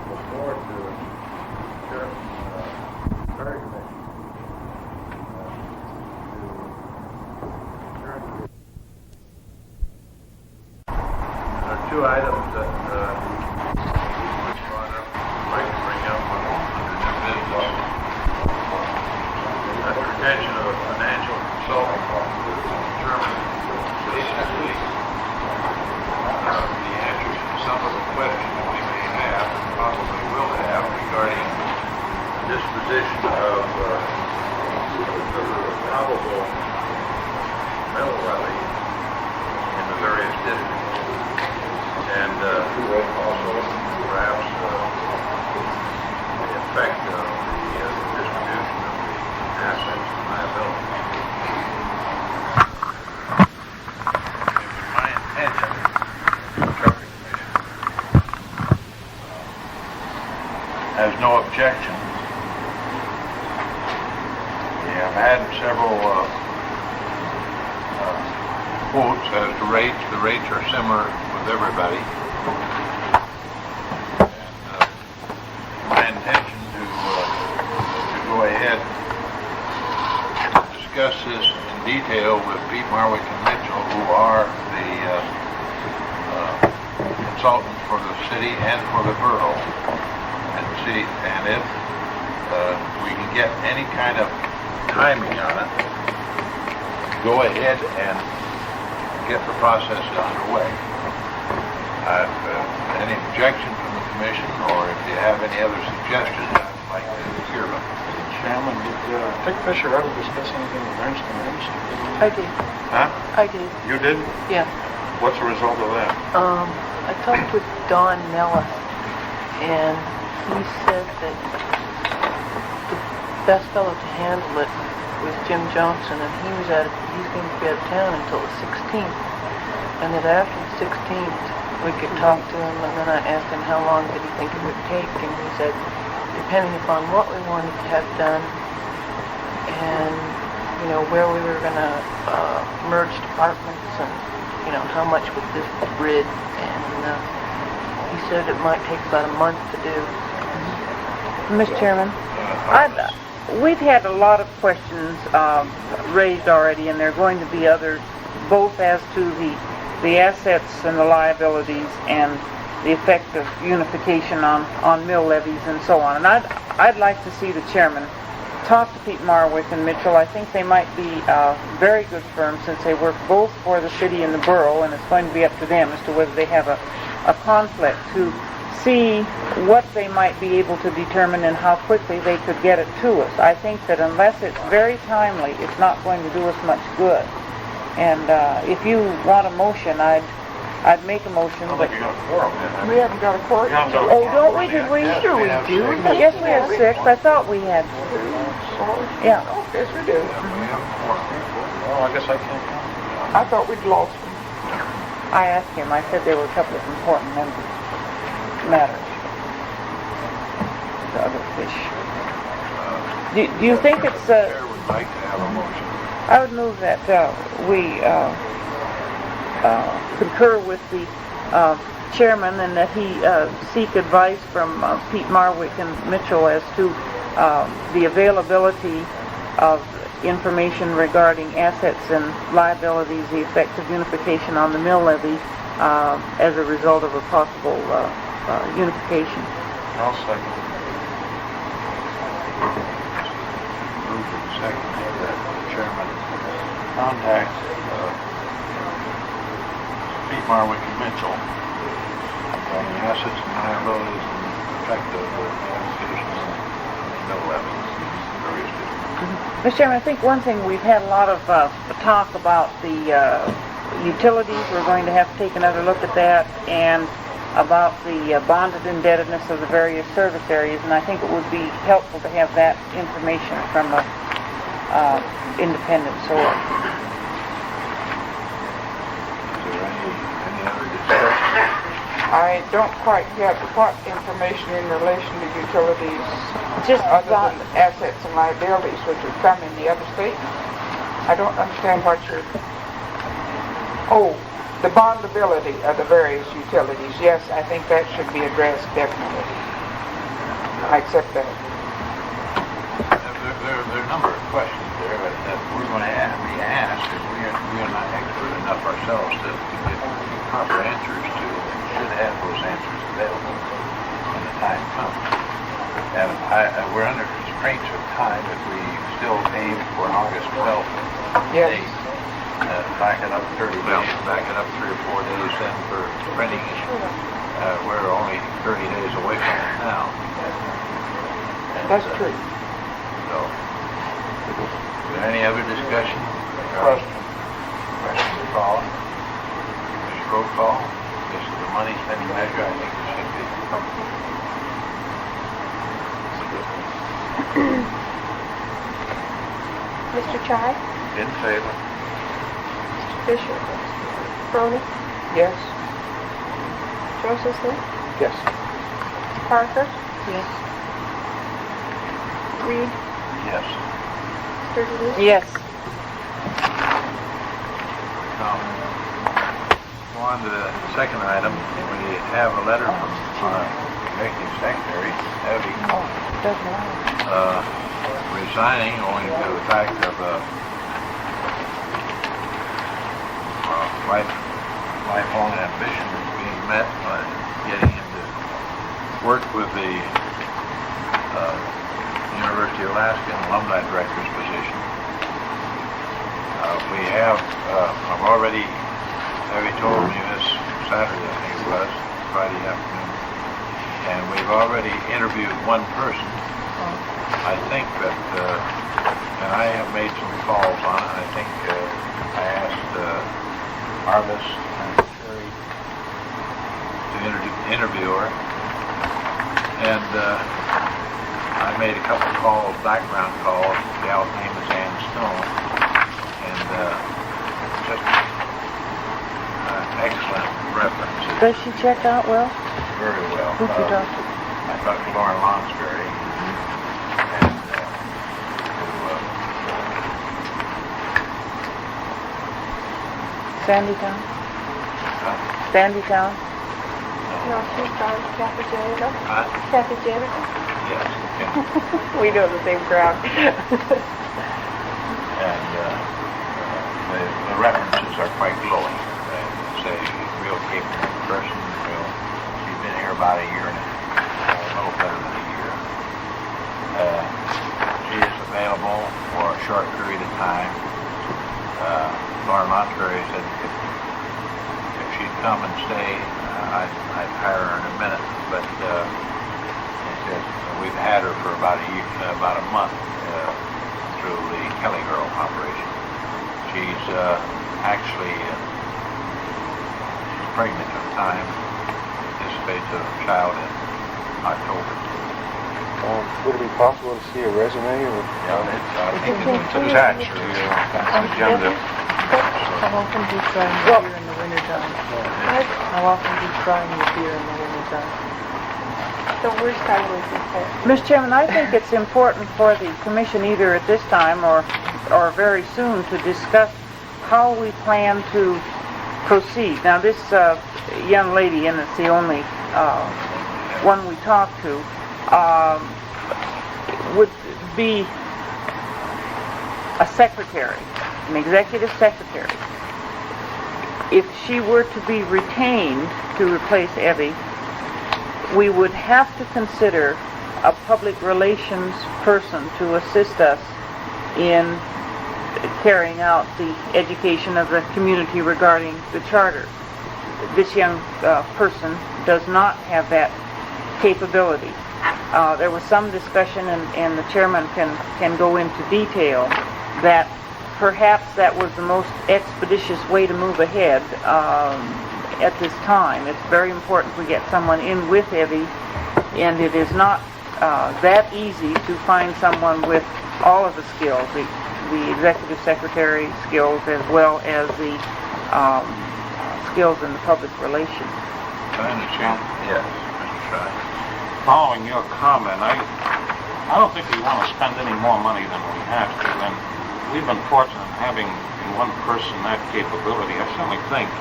Speaker 1: the board to adjourn the Prairie Commission. There are two items that I'd like to bring up under new business. Retention of a financial consultant to determine basically the answers to some of the questions we may have, and probably will have, regarding the disposition of the probable mill levy in the various districts, and also perhaps the effect of the distribution of the assets and liabilities. It was my intention, the Traffic Commission has no objection. We have had several quotes as to rates. The rates are similar with everybody. And my intention to go ahead and discuss this in detail with Pete Marwick and Mitchell, who are the consultants for the city and for the borough, and see, and if we can get any kind of timing on it, go ahead and get the process underway. Any objection from the commission, or if you have any other suggestions, I'd like to hear them.
Speaker 13: Chairman, did Dick Fisher ever discuss anything with Ernst & Young?
Speaker 6: I did.
Speaker 13: Huh?
Speaker 6: I did.
Speaker 13: You did?
Speaker 6: Yeah.
Speaker 13: What's the result of that?
Speaker 6: I talked with Don Nellis, and he said that the best fellow to handle it was Jim Johnson, and he's going to be out of town until the 16th, and that after the 16th we could talk to him. And then I asked him how long did he think it would take, and he said depending upon what we wanted to have done and where we were going to merge departments, and how much with this bridge, and he said it might take about a month to do.
Speaker 12: Mr. Chairman, we've had a lot of questions raised already, and there are going to be others, both as to the assets and the liabilities and the effect of unification on mill levies and so on. And I'd like to see the chairman talk to Pete Marwick and Mitchell. I think they might be very good firms, since they work both for the city and the borough, and it's going to be up to them as to whether they have a conflict, to see what they might be able to determine and how quickly they could get it to us. I think that unless it's very timely, it's not going to do us much good. And if you want a motion, I'd make a motion.
Speaker 13: I don't think you got a quorum yet.
Speaker 6: We haven't got a quorum.
Speaker 12: Oh, don't we? Did we? Sure we do. Yes, we have 6. I thought we had. Yeah.
Speaker 6: Yes, we do.
Speaker 13: Well, I guess I can't count.
Speaker 6: I thought we'd lost them.
Speaker 12: I asked him. I said there were a couple of important matters. The other fish. Do you think it's?
Speaker 1: The chair would like to have a motion.
Speaker 12: I would move that we concur with the chairman, and that he seek advice from Pete Marwick and Mitchell as to the availability of information regarding assets and liabilities, the effect of unification on the mill levy as a result of a possible
Speaker 6: unification.
Speaker 13: I'll second.
Speaker 1: Move in second that the chairman contact Pete Marwick and Mitchell on the assets and liabilities and effective applications and middle levels in various districts.
Speaker 6: Mr. Chairman, I think one thing, we've had a lot of talk about the utilities. We're going to have to take another look at that, and about the bonded indebtedness of the various service areas, and I think it would be helpful to have that information from a independent source.
Speaker 1: Is there any other discussion?
Speaker 8: I don't quite get what information in relation to utilities,
Speaker 6: Just
Speaker 8: other than assets and liabilities, which would come in the other statement. I don't understand what you're... Oh, the bondability of the various utilities. Yes, I think that should be addressed, definitely. I accept that.
Speaker 1: There are a number of questions there that we're going to be asked, and we are not expert enough ourselves to get proper answers to. We should have those answers available when the time comes. And we're under constraints of time if we still aim for an August 12th
Speaker 8: Yes.
Speaker 1: date. Back it up 30 days, back it up 3 or 4 days then for printing. We're only 30 days away from it now. And,
Speaker 8: That's true.
Speaker 1: So, is there any other discussion? Question call. Mr. Roll call. This is the money spending measure. I think it should be.
Speaker 2: Mr. Chai?
Speaker 1: In favor.
Speaker 2: Fisher? Brony?
Speaker 8: Yes.
Speaker 2: Josephson?
Speaker 12: Yes.
Speaker 2: Parker?
Speaker 6: Yes.
Speaker 2: Reed?
Speaker 1: Yes.
Speaker 2: Sturgis?
Speaker 6: Yes.
Speaker 1: Now, go on to the second item. We have a letter from our executive secretary, Abby, resigning owing to the fact of lifelong ambition being met by getting him to work with the University of Alaska alumni director's position. We have, I've already told me this Saturday, I think it was, Friday afternoon, and we've already interviewed one person. I think that, and I have made some calls on it. I think I asked Arvis and Sherry to interview her, and I made a couple of calls, background calls. The gal's name is Ann Stone, and just excellent references.
Speaker 6: Does she check out well?
Speaker 1: Very well.
Speaker 6: Who'd you talk to?
Speaker 1: I talked to Lauren Lonsberry, and
Speaker 6: Sandytown? Sandytown?
Speaker 2: No, she's gone. Kathy Janitor?
Speaker 1: Huh?
Speaker 2: Kathy Janitor?
Speaker 1: Yes.
Speaker 2: We know the same crowd.
Speaker 1: And the references are quite glowing. They say real capable person. She's been here about a year and a little better than a year. She is available for a short period of time. Lauren Lonsberry said if she'd come and stay, I'd hire her in a minute. But she said we've had her for about a month through the Kelly Girl operation. She's actually she's pregnant at the time. Anticipates a child in October.
Speaker 13: Would it be possible to see a resume? Or?
Speaker 1: Yeah, I think it's attached to the agenda.
Speaker 6: How often do you try and appear in the wintertime? How often do you try and appear in the wintertime?
Speaker 2: The worst time was this.
Speaker 6: Mr. Chairman, I think it's important for the commission either at this time or very soon to discuss how we plan to proceed. Now this young lady, and it's the only one we talked to, would be a secretary, an executive secretary. If she were to be retained to replace Evie, we would have to consider a public relations person to assist us in carrying out the education of the community regarding the charter. This young person does not have that capability. There was some discussion, and the chairman can go into detail, that perhaps that was the most expeditious way to move ahead at this time. It's very important we get someone in with Evie, and it is not that easy to find someone with all of the skills, the executive secretary skills as well as the skills in the public relations.
Speaker 1: I understand. Yes, Mr. Scheid. Following your comment, I don't think we want to spend any more money than we have to, and we've been fortunate in having in one person that capability. I certainly think,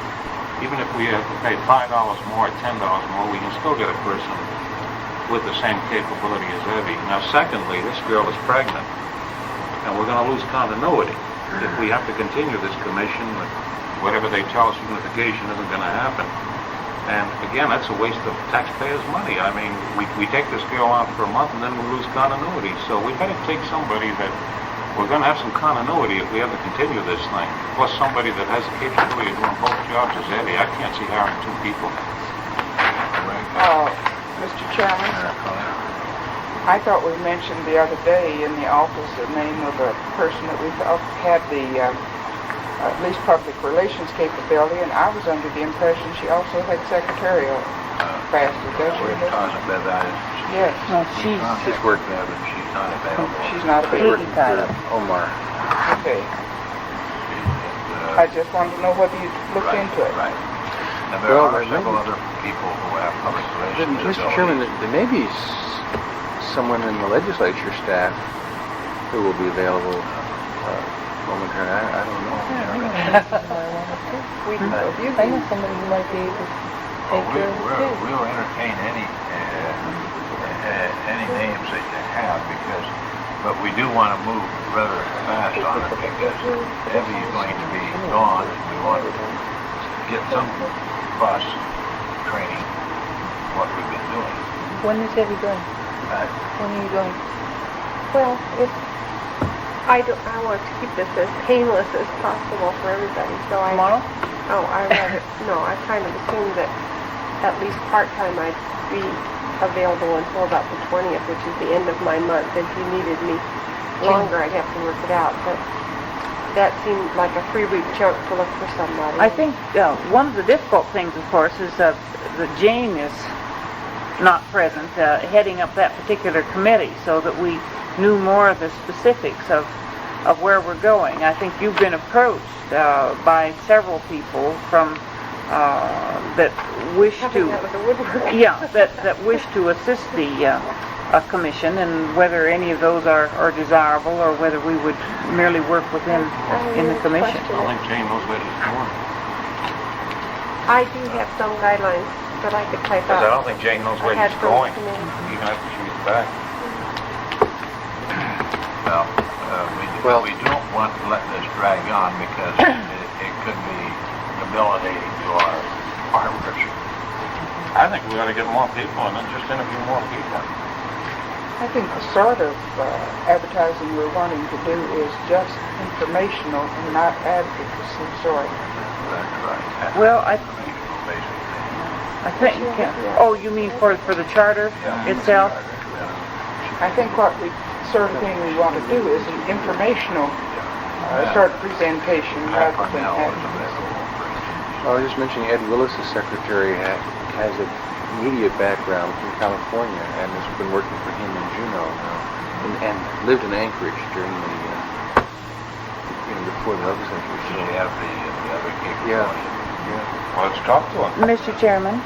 Speaker 1: even if we have to pay $5 more, $10 more, we can still get a person with the same capability as Evie. Now, secondly, this girl is pregnant, and we're going to lose continuity. If we have to continue this commission, whatever they tell us, unification isn't going to happen. And again, that's a waste of taxpayers' money. I mean, we take this girl on for a month and then we lose continuity. So we better take somebody that we're going to have some continuity if we have to continue this thing. Plus somebody that has the capability of doing both jobs as Eddie. I can't see hiring two people.
Speaker 8: Mr. Chairman, I thought we mentioned the other day in the office the name of a person that we thought had the at least public relations capability, and I was under the impression she also had secretarial capacity. Does she? Yes.
Speaker 6: No,
Speaker 1: She's working there, but she's not available.
Speaker 8: She's not available.
Speaker 11: Omar.
Speaker 8: Okay. I just wanted to know whether you looked into it.
Speaker 1: Right. And there are several other people who have public relations.
Speaker 11: Mr. Chairman, there may be someone in the legislature staff who will be available momentarily. I don't know.
Speaker 2: I know somebody who might be able to take care of it too.
Speaker 1: We'll entertain any names that you have, but we do want to move rather fast on it because Evie is going to be gone, and we want to get some bus training what we've been doing.
Speaker 2: When is Evie going? When are you going? Well, I want to keep this as painless as possible for everybody, so
Speaker 6: Tomorrow?
Speaker 2: I kind of assumed that at least part-time I'd be available until about the 20th, which is the end of my month. If you needed me longer, I'd have to work it out, but that seemed like a 3-week chunk to look for somebody.
Speaker 6: I think one of the difficult things, of course, is that Jane is not present, heading up that particular committee, so that we knew more of the specifics of where we're going. I think you've been approached by several people from that wish to that wish to assist the commission, and whether any of those are desirable or whether we would merely work within in the commission.
Speaker 1: I don't think Jane knows where it's going.
Speaker 2: I do have some guidelines that I could type
Speaker 1: Because
Speaker 2: up.
Speaker 1: I don't think Jane knows where he's going, even after she gets back. Well, we don't want to let this drag on because it could be debilitating to our farmers. I think we ought to get more people and then just interview more people.
Speaker 8: I think the sort of advertising we're wanting to do is just informational and not advocacy sort.
Speaker 1: That's right.
Speaker 6: Well, I think. Oh, you mean for the charter itself?
Speaker 8: I think what we sort of thing we want to do is an informational sort of presentation rather than advocacy.
Speaker 11: I was just mentioning Ed Willis, the secretary, has a media background from California and has been working for him in Juneau and lived in Anchorage during the before the legislature.
Speaker 1: So we have the other capability.
Speaker 11: Yeah.
Speaker 1: Well, let's talk to him.
Speaker 6: Mr. Chairman,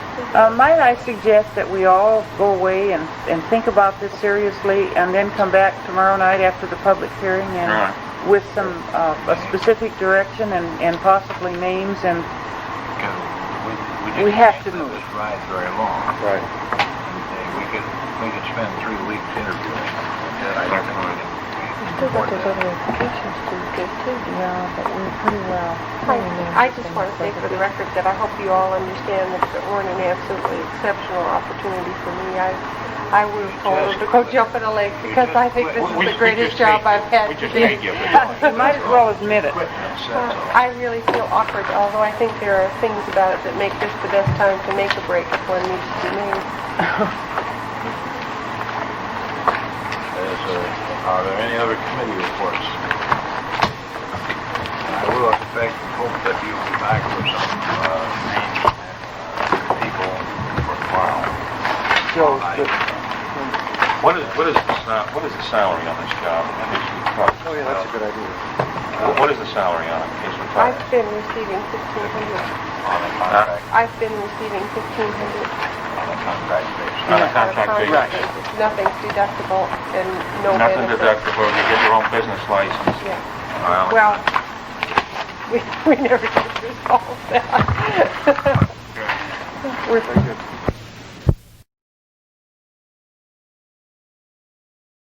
Speaker 6: might I suggest that we all go away and think about this seriously and then come back tomorrow night after the public hearing and with some a specific direction and possibly names, and we have to move.
Speaker 1: This ride very long.
Speaker 11: Right.
Speaker 1: We could spend 3 weeks interviewing. I don't know.
Speaker 2: still got
Speaker 6: to go to education school too. Yeah, but we're pretty well.
Speaker 2: I just want to say for the record that I hope you all understand that if it weren't an absolutely exceptional opportunity for me, I would have told her to go jump in a lake because I think this is the greatest job I've had to do.
Speaker 6: You might as well admit it.
Speaker 2: I really feel awkward, although I think there are things about it that make this the best time to make a break if one needs to be made.
Speaker 1: Are there any other committee reports? I will expect and hope that you'll be back with some names and people for tomorrow.
Speaker 3: What is the salary on this job?
Speaker 13: Oh, yeah, that's a good idea.
Speaker 3: What is the salary on it? In case we're
Speaker 2: I've
Speaker 3: talking
Speaker 2: been receiving $1,500.
Speaker 3: on a contract,
Speaker 2: I've been receiving $1,500.
Speaker 3: on a contract basis. On a contract basis.
Speaker 2: Nothing's deductible and no
Speaker 3: Nothing
Speaker 2: benefits.
Speaker 3: deductible. You get your own business license.
Speaker 2: Yeah.
Speaker 3: Well,
Speaker 2: Well, we never did resolve that. We're